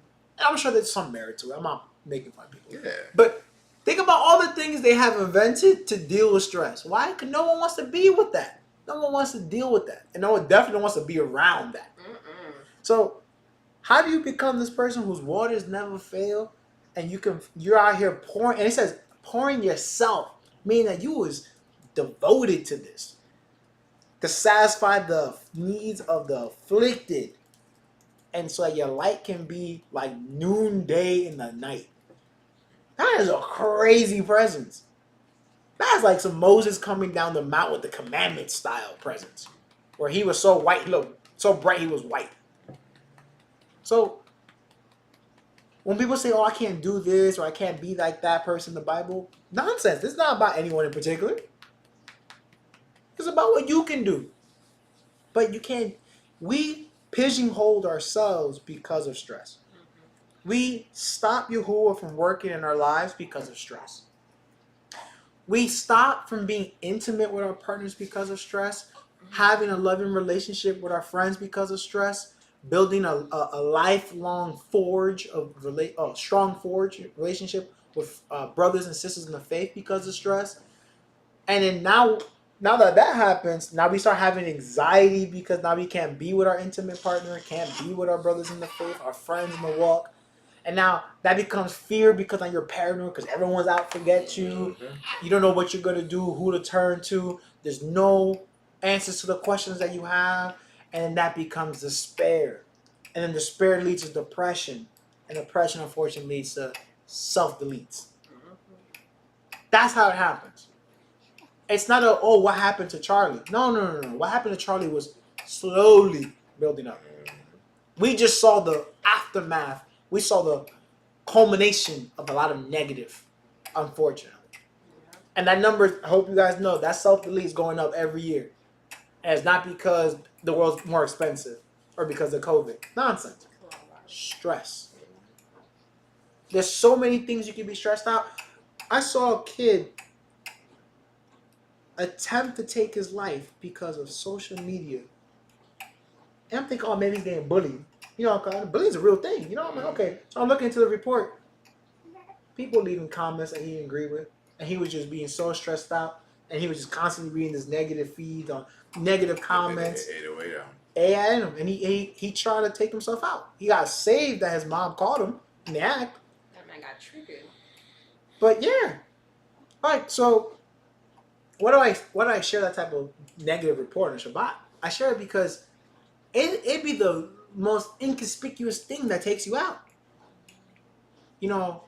I'm sure there's some merit to it. I'm not making fun of people. Yeah. But think about all the things they have invented to deal with stress. Why? Because no one wants to be with that. No one wants to deal with that. And no one definitely wants to be around that. Mm-mm. So how do you become this person whose waters never fail, and you're out here pouring, and it says pouring yourself, meaning that you was devoted to this, to satisfy the needs of the afflicted, and so that your light can be like noonday in the night. That is a crazy presence. That's like some Moses coming down the mount with the commandment style presence, where he was so white, look, so bright he was white. So when people say, "Oh, I can't do this," or "I can't be like that person in the Bible," nonsense. It's not about anyone in particular. It's about what you can do. But you can't. We pigeonhole ourselves because of stress. We stop Yahuwah from working in our lives because of stress. We stop from being intimate with our partners because of stress, having a loving relationship with our friends because of stress, building a lifelong strong forge relationship with brothers and sisters in the faith because of stress. And then now that happens, now we start having anxiety because now we can't be with our intimate partner, can't be with our brothers in the faith, our friends in the walk. And now that becomes fear because now you're paranoid because everyone's out to get you. You don't know what you're going to do, who to turn to. There's no answers to the questions that you have. And then that becomes despair. And then despair leads to depression. And depression, unfortunately, leads to self-deletes. That's how it happens. It's not what happened to Charlie. No. What happened to Charlie was slowly building up. We just saw the aftermath. We saw the culmination of a lot of negative, unfortunately. And that number, I hope you guys know, that self-delete is going up every year. And it's not because the world's more expensive or because of COVID. Nonsense. Stress. There's so many things you can be stressed out. I saw a kid attempt to take his life because of social media. And I'm thinking, oh, maybe he's getting bullied. You know, bullying is a real thing. You know, I'm like, okay. So I'm looking into the report. People leaving comments that he didn't agree with. And he was just being so stressed out. And he was just constantly reading this negative feed on negative comments. AI in him. And he tried to take himself out. He got saved that his mom caught him in the act. That man got triggered. But yeah. All right, so why do I share that type of negative report on Shabbat? I share it because it'd be the most inconspicuous thing that takes you out. You know,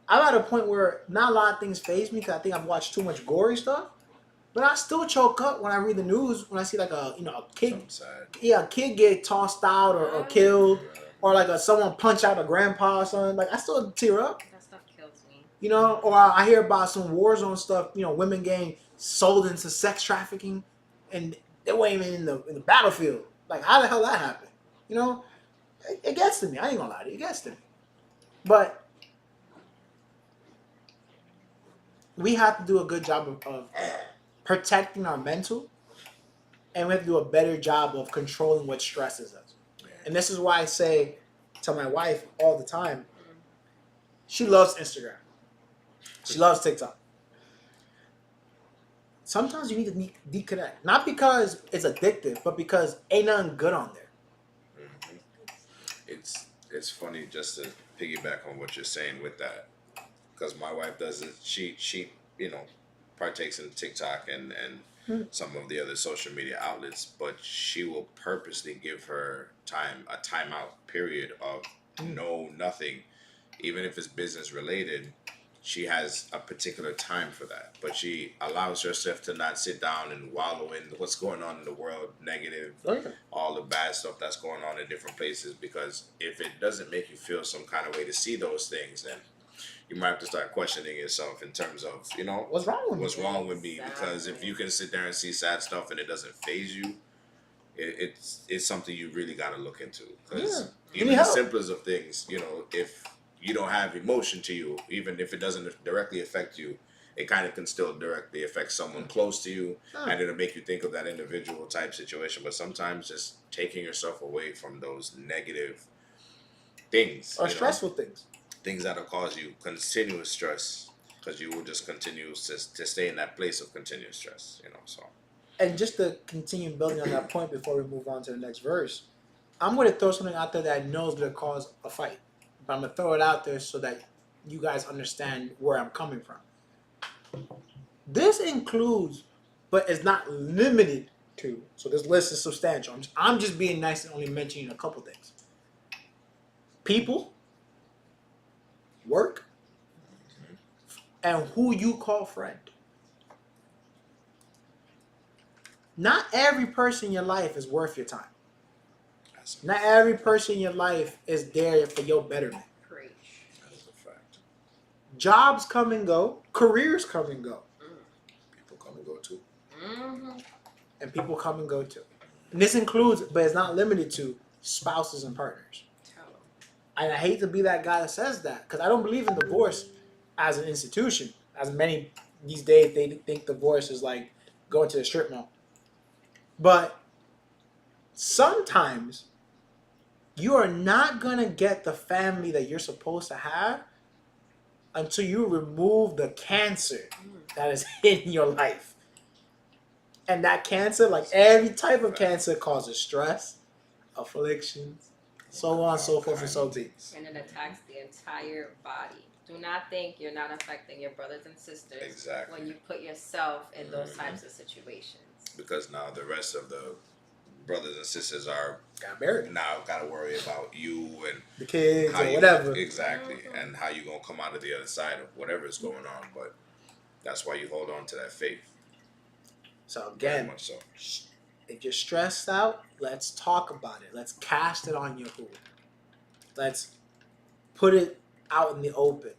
I'm at a point where not a lot of things faze me because I think I've watched too much gory stuff. But I still choke up when I read the news when I see like a kid, a kid get tossed out or killed. or like someone punch out a grandpa or something, like I still tear up. That stuff kills me. You know, or I hear about some war zone stuff. You know, women getting sold into sex trafficking, and they weren't even in the battlefield. Like, how the hell that happened? You know, it gets to me. I ain't gonna lie to you, it gets to me. But we have to do a good job of protecting our mental, and we have to do a better job of controlling what stresses us. And this is why I say to my wife all the time, she loves Instagram. She loves TikTok. Sometimes you need to deconnect. Not because it's addictive, but because ain't nothing good on there. It's funny just to piggyback on what you're saying with that, because my wife does it. She partakes in TikTok and some of the other social media outlets, but she will purposely give her time a timeout period of nothing, even if it's business related. She has a particular time for that, but she allows herself to not sit down and wallow in what's going on in the world, negative, all the bad stuff that's going on in different places. Because if it doesn't make you feel some kind of way to see those things, then you might have to start questioning yourself in terms of, What's wrong with me? What's wrong with me? Because if you can sit there and see sad stuff and it doesn't faze you, it's something you really got to look into. Because even the simplest of things, if you don't have emotion to you, even if it doesn't directly affect you, it kind of can still directly affect someone close to you, and it'll make you think of that individual type situation. But sometimes just taking yourself away from those negative things or stressful things that'll cause you continuous stress, because you will just continue to stay in that place of continuous stress. So. And just to continue building on that point before we move on to the next verse, I'm going to throw something out there that I know is going to cause a fight. But I'm going to throw it out there so that you guys understand where I'm coming from. This includes, but is not limited to, so this list is substantial. I'm just being nice and only mentioning a couple things. People, work, and who you call friend. Not every person in your life is worth your time. Not every person in your life is there for your betterment. Preach. That is a fact. Jobs come and go. Careers come and go. People come and go too. Mm-hmm. And people come and go too. And this includes, but it's not limited to, spouses and partners. And I hate to be that guy that says that, because I don't believe in divorce as an institution. As many these days, they think divorce is like going to the strip mall. But sometimes you are not going to get the family that you're supposed to have until you remove the cancer that is in your life. And that cancer, like every type of cancer, causes stress, afflictions, so on, so forth, and so on. And it attacks the entire body. Do not think you're not affecting your brothers and sisters when you put yourself in those types of situations. Because now the rest of the brothers and sisters are got to worry about you and the kids or whatever. Exactly. And how you going to come out of the other side of whatever is going on. But that's why you hold on to that faith. So again, if you're stressed out, let's talk about it. Let's cast it on Yahuwah. Let's put it out in the open.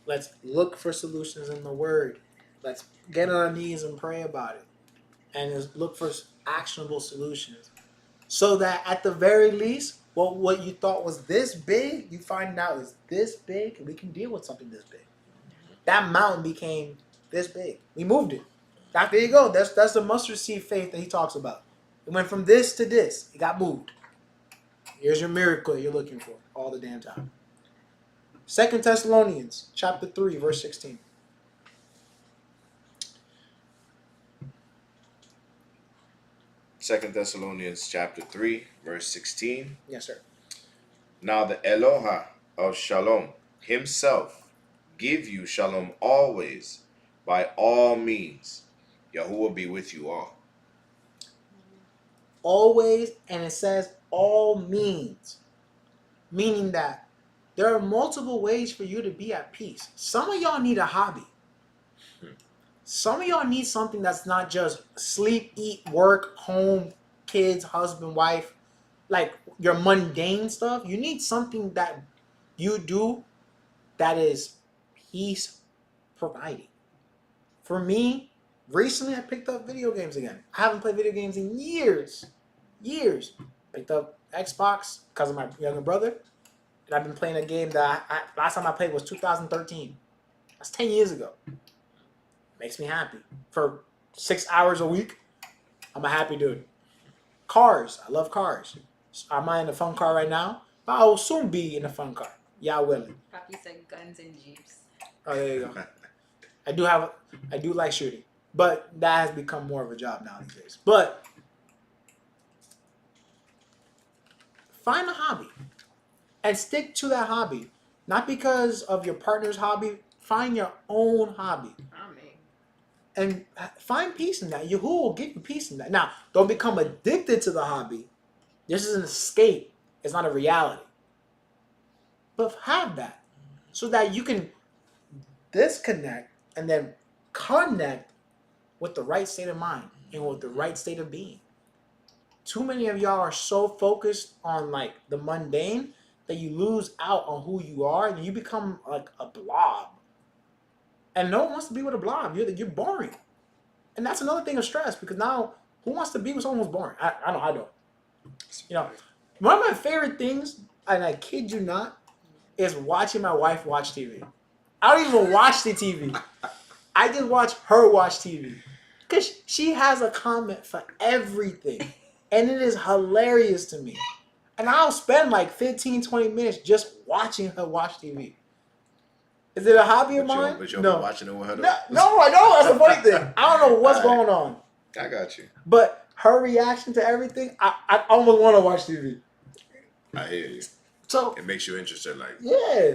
Let's look for solutions in the Word. Let's get on our knees and pray about it. And just look for actionable solutions. So that at the very least, what you thought was this big, you find out is this big, and we can deal with something this big. That mountain became this big. We moved it. There you go. That's the mustard seed faith that he talks about. It went from this to this. It got moved. Here's your miracle you're looking for all the damn time. 2 Thessalonians chapter 3, verse 16. Second Thessalonians chapter 3, verse 16. Yes, sir. Now the Eloha of Shalom himself give you shalom always, by all means. Yahuwah be with you all. Always, and it says all means. Meaning that there are multiple ways for you to be at peace. Some of y'all need a hobby. Some of y'all need something that's not just sleep, eat, work, home, kids, husband, wife. like your mundane stuff. You need something that you do that is peace providing. For me, recently I picked up video games again. I haven't played video games in years. Years. Picked up Xbox because of my younger brother. And I've been playing a game that last time I played was 2013. That's 10 years ago. Makes me happy. For 6 hours a week, I'm a happy dude. Cars. I love cars. I'm not in a fun car right now, but I will soon be in a fun car. Yeah, I will. Papi said guns and jeeps. Oh, there you go. I do like shooting, but that has become more of a job now these days. But find a hobby and stick to that hobby, not because of your partner's hobby. Find your own hobby and find peace in that. Yahuwah will give you peace in that. Now, don't become addicted to the hobby. This is an escape. It's not a reality. But have that so that you can disconnect and then connect with the right state of mind and with the right state of being. Too many of y'all are so focused on like the mundane that you lose out on who you are and you become like a blob. And no one wants to be with a blob. You're boring. And that's another thing of stress because now who wants to be with someone who's boring? I know I don't. You know, one of my favorite things, and I kid you not, is watching my wife watch TV. I don't even watch the TV. I just watch her watch TV. Because she has a comment for everything. And it is hilarious to me. And I'll spend like 15, 20 minutes just watching her watch TV. Is it a hobby of mine? But you'll No. be watching it with her. No, I know. That's the funny thing. I don't know what's going on. I got you. But her reaction to everything, I almost want to watch TV. I hear you. So It makes you interested, like yeah.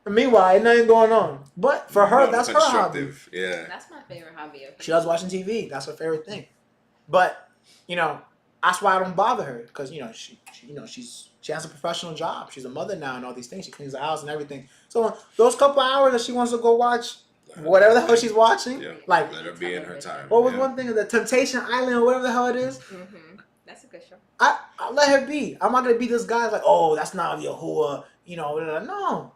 Meanwhile, ain't nothing going on. But for her, that's her hobby. Constructive. Yeah. That's my favorite hobby. She loves watching TV. That's her favorite thing. But you know, that's why I don't bother her because you know she has a professional job. She's a mother now and all these things. She cleans the house and everything. So those couple hours that she wants to go watch whatever the hell she's watching, Yeah. like Let her be in her time. what was yeah. one thing, the Temptation Island or whatever the hell it is. Mm-hmm. That's a good show. I let her be. I'm not gonna be this guy like, oh, that's not Yahuwah. You know, no.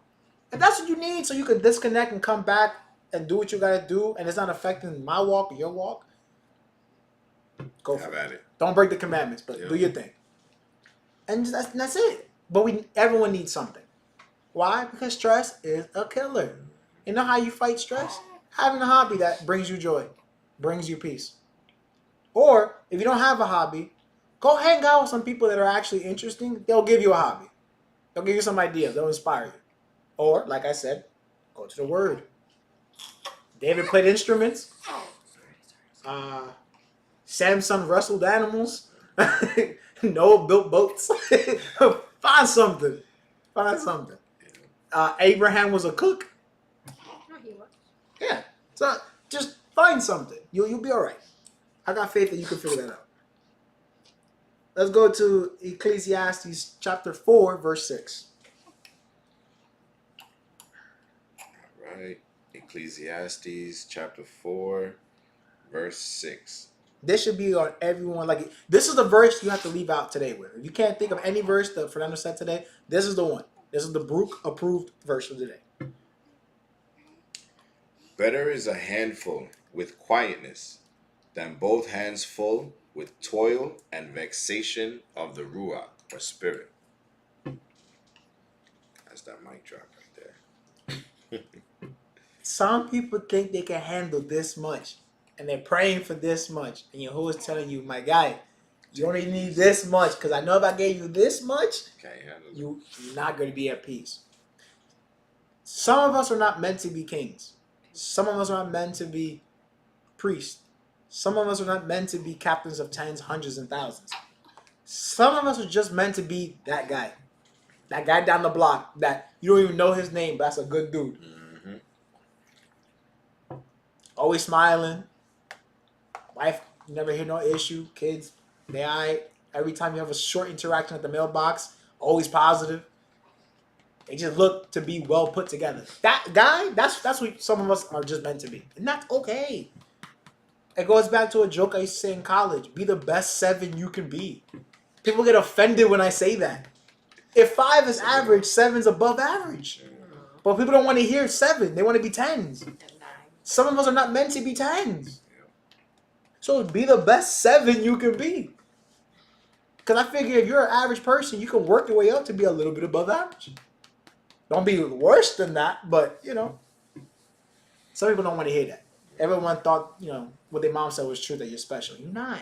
If that's what you need, so you can disconnect and come back and do what you gotta do, and it's not affecting my walk or your walk. Go for Have it. at it. Don't break the commandments, but Yeah. do your thing. And that's it. But everyone needs something. Why? Because stress is a killer. You know how you fight stress? Having a hobby that brings you joy, brings you peace. Or if you don't have a hobby, go hang out with some people that are actually interesting. They'll give you a hobby. They'll give you some ideas. They'll inspire you. Or, like I said, go to the Word. David played instruments. Samson wrestled animals. Noah built boats. Find something. Find something. Abraham was a cook. No, he was. Yeah. So just find something. You'll be all right. I got faith that you can figure that out. Let's go to Ecclesiastes chapter 4, verse 6. All right. Ecclesiastes chapter 4, verse 6. This should be on everyone. Like, this is the verse you have to leave out today with. If you can't think of any verse that Fernando said today, this is the one. This is the Brook approved verse of today. Better is a handful with quietness than both hands full with toil and vexation of the Ruach or spirit. That's that mic drop right there. Some people think they can handle this much, and they're praying for this much, and Yahuwah is telling you, my guy, you only need this much, because I know if I gave you this much, Can't handle it. you're not going to be at peace. Some of us are not meant to be kings. Some of us are not meant to be priests. Some of us are not meant to be captains of tens, hundreds, and thousands. Some of us are just meant to be that guy. That guy down the block that you don't even know his name, but that's a good dude. Mm-hmm. Always smiling. Wife, you never hear no issue. Kids, they all right. Every time you have a short interaction at the mailbox, always positive. They just look to be well put together. That guy, that's what some of us are just meant to be. And that's okay. It goes back to a joke I used to say in college. Be the best 7 you can be. People get offended when I say that. If 5 is average, 7's above average. But people don't want to hear 7. They want to be 10s. Some of us are not meant to be 10s. So be the best 7 you can be. Because I figure if you're an average person, you can work your way up to be a little bit above average. Don't be worse than that, but, you know. Some people don't want to hear that. Everyone thought, you know, what their mom said was true, that you're special. You're not.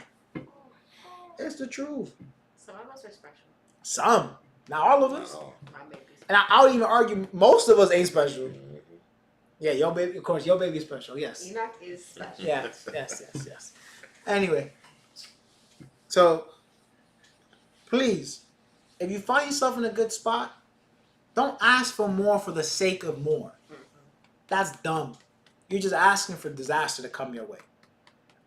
It's the truth. Some of us are special. Some. Not all of us. My baby's And I would even argue most of us ain't special. Yeah, your baby, of course, your baby's special, yes. Enoch is special. Yes. Anyway, so please, if you find yourself in a good spot, don't ask for more for the sake of more. That's dumb. You're just asking for disaster to come your way.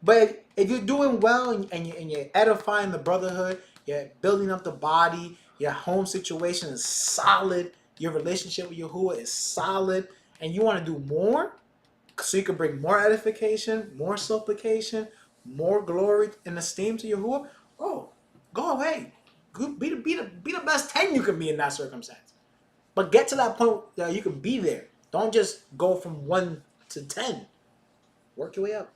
But if you're doing well and you're edifying the brotherhood, you're building up the body, your home situation is solid, your relationship with Yahuwah is solid, and you want to do more, so you can bring more edification, more supplication, more glory and esteem to Yahuwah, oh, go away. Be the best 10 you can be in that circumstance. But get to that point that you can be there. Don't just go from 1 to 10. Work your way up.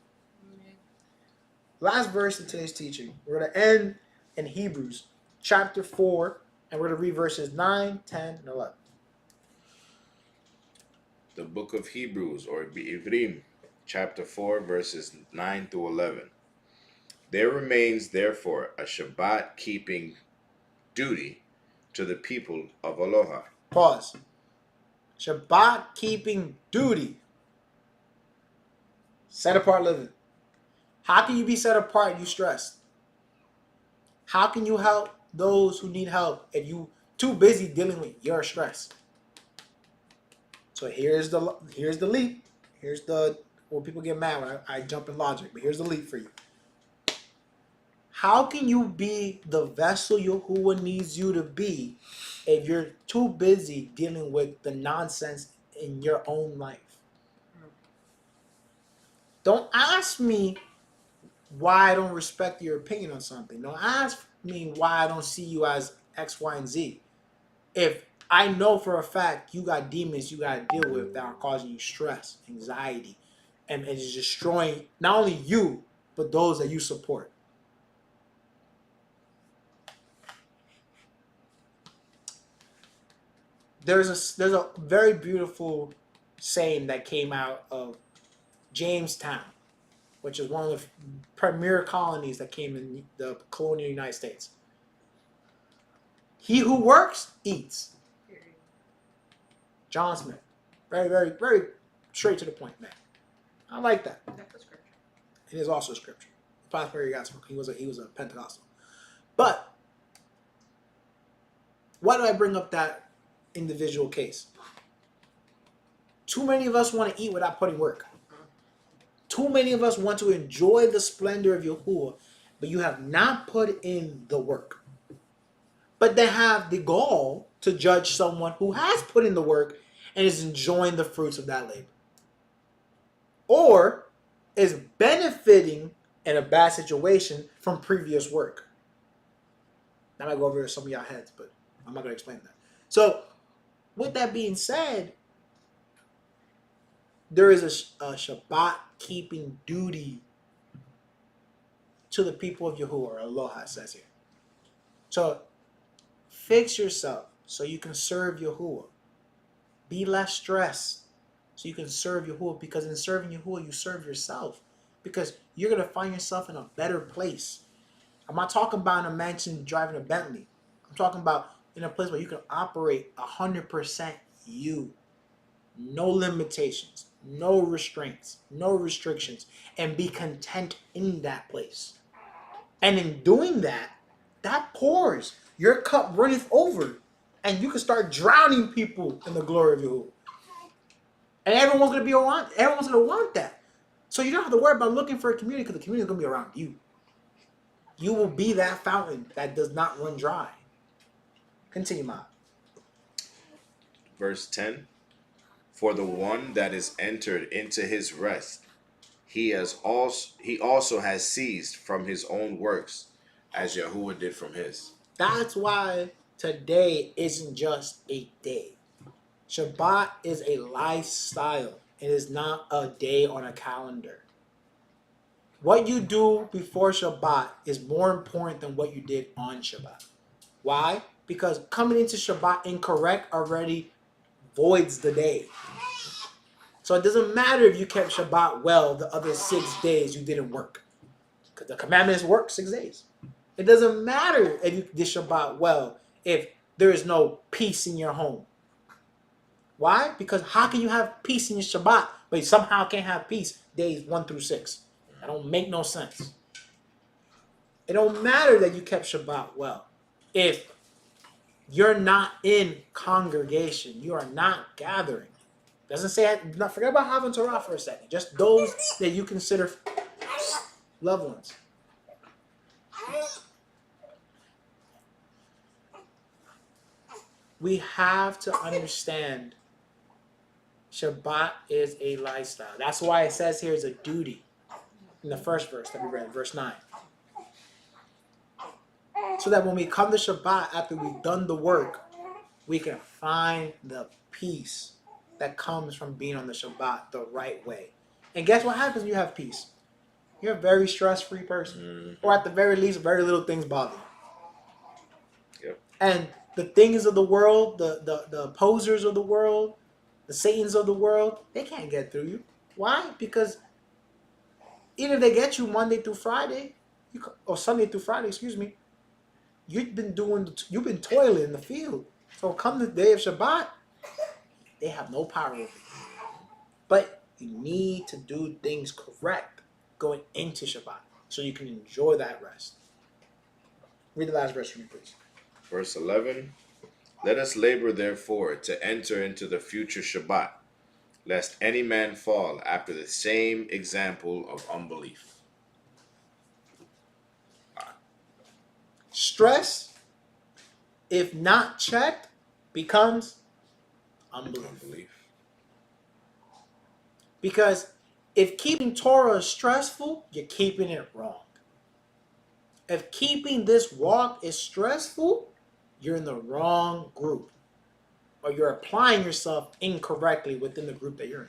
Last verse of today's teaching. We're going to end in Hebrews chapter 4, and we're going to read verses 9, 10, and 11. The book of Hebrews, or Be'ivrim, chapter 4, verses 9 through 11. There remains, therefore, a Shabbat keeping duty to the people of Aloha. Pause. Shabbat keeping duty. Set apart living. How can you be set apart if you stressed? How can you help those who need help if you too busy dealing with your stress? So here's the leap. Here's the where people get mad when I jump in logic. But here's the leap for you. How can you be the vessel Yahuwah needs you to be if you're too busy dealing with the nonsense in your own life? Don't ask me why I don't respect your opinion on something. Don't ask me why I don't see you as X, Y, and Z. If I know for a fact you got demons you got to deal with that are causing you stress, anxiety, and it's destroying not only you, but those that you support. There's a very beautiful saying that came out of Jamestown, which is one of the premier colonies that came in the colonial United States. He who works, eats. John Smith. Very, very, very straight to the point, man. I like that. That's a scripture. It is also scripture. Prosperity Gospel. He was a Pentecostal. But why do I bring up that individual case? Too many of us want to eat without putting work. Too many of us want to enjoy the splendor of Yahuwah, but you have not put in the work. But they have the gall to judge someone who has put in the work and is enjoying the fruits of that labor. Or is benefiting in a bad situation from previous work. I might go over some of y'all heads, but I'm not going to explain that. So, with that being said, there is a Shabbat keeping duty to the people of Yahuwah, or Aloha, it says here. So, fix yourself so you can serve Yahuwah. Be less stressed so you can serve Yahuwah, because in serving Yahuwah, you serve yourself. Because you're going to find yourself in a better place. I'm not talking about in a mansion driving a Bentley. I'm talking about in a place where you can operate 100% you. No limitations, no restraints, no restrictions, and be content in that place. And in doing that, that pours. Your cup runneth over, and you can start drowning people in the glory of Yahuwah. And everyone's going to be around. Everyone's going to want that. So you don't have to worry about looking for a community, because the community is going to be around you. You will be that fountain that does not run dry. Continue, Ma. Verse 10. For the one that is entered into his rest, he also has ceased from his own works, as Yahuwah did from his. That's why today isn't just a day. Shabbat is a lifestyle. It is not a day on a calendar. What you do before Shabbat is more important than what you did on Shabbat. Why? Because coming into Shabbat incorrect already voids the day. So it doesn't matter if you kept Shabbat well the other 6 days you didn't work. Because the commandment is work 6 days. It doesn't matter if you did Shabbat well if there is no peace in your home. Why? Because how can you have peace in your Shabbat, but you somehow can't have peace days 1 through 6? That don't make no sense. It don't matter that you kept Shabbat well. If you're not in congregation, you are not gathering. Doesn't say, not forget about having Torah for a second. Just those that you consider loved ones. We have to understand Shabbat is a lifestyle. That's why it says here is a duty in the first verse that we read, verse 9. So that when we come to Shabbat after we've done the work, we can find the peace that comes from being on the Shabbat the right way. And guess what happens when you have peace? You're a very stress-free person. Mm-hmm. Or at the very least, very little things bother you. Yep. And the things of the world, the opposers of the world, the Satans of the world, they can't get through you. Why? Because even if they get you Monday through Friday, or Sunday through Friday, excuse me, you've been toiling in the field. So come the day of Shabbat, they have no power over you. But you need to do things correct going into Shabbat so you can enjoy that rest. Read the last verse for me, please. Verse 11. Let us labor, therefore, to enter into the future Shabbat, lest any man fall after the same example of unbelief. Stress, if not checked, becomes unbelief. Because if keeping Torah is stressful, you're keeping it wrong. If keeping this walk is stressful, you're in the wrong group. Or you're applying yourself incorrectly within the group that you're in.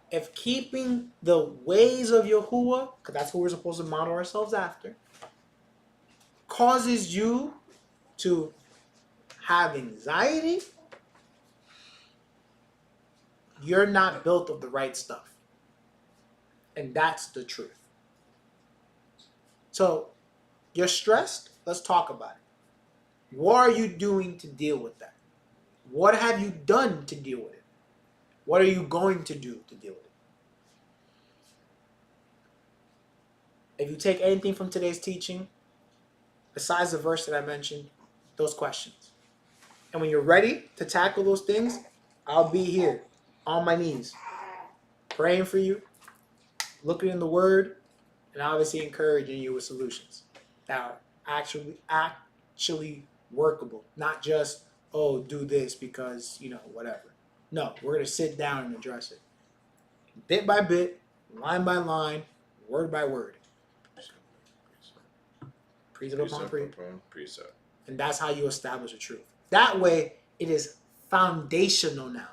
If keeping the ways of Yahuwah, because that's who we're supposed to model ourselves after, causes you to have anxiety, you're not built of the right stuff. And that's the truth. So, you're stressed? Let's talk about it. What are you doing to deal with that? What have you done to deal with it? What are you going to do to deal with it? If you take anything from today's teaching, besides the verse that I mentioned, those questions. And when you're ready to tackle those things, I'll be here on my knees, praying for you, looking in the Word, and obviously encouraging you with solutions that are actually workable. Not just, oh, do this because, whatever. No, we're going to sit down and address it. Bit by bit, line by line, word by word. Precept upon precept. And that's how you establish the truth. That way, it is foundational now.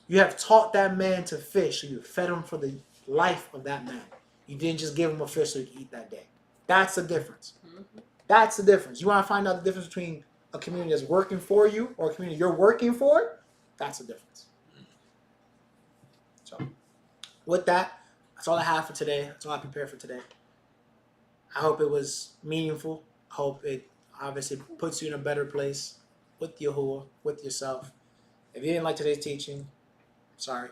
You have taught that man to fish, and you fed him for the life of that man. You didn't just give him a fish so he could eat that day. That's the difference. Mm-hmm. That's the difference. You want to find out the difference between a community that's working for you or a community you're working for? That's the difference. So, with that, that's all I have for today. That's all I prepared for today. I hope it was meaningful. I hope it obviously puts you in a better place with Yahuwah, with yourself. If you didn't like today's teaching, sorry.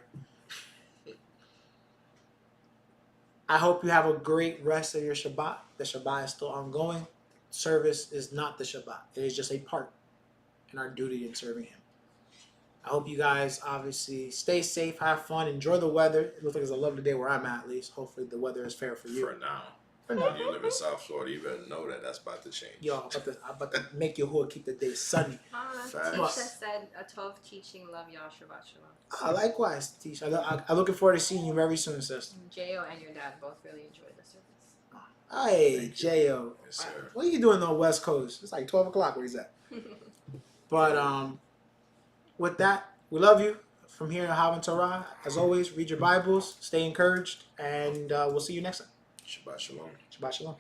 I hope you have a great rest of your Shabbat. The Shabbat is still ongoing. Service is not the Shabbat. It is just a part in our duty in serving Him. I hope you guys obviously stay safe, have fun, enjoy the weather. It looks like it's a lovely day where I'm at least. Hopefully the weather is fair for you. For now. You live in South Florida, you better know that that's about to change. Yo, I'm about to make Yahuwah keep the day sunny. Tisha said a 12 teaching, love y'all, Shabbat Shalom. Likewise, Tisha. I'm looking forward to seeing you very soon, sister. Jo and your dad both really enjoyed the service. Hey, Thank you. J.O. Yes, sir. What are you doing on the West Coast? It's like 12 o'clock where he's at. But with that, we love you from here in Havan Torah. As always, read your Bibles, stay encouraged, and we'll see you next time. Shabbat shalom. Shabbat shalom.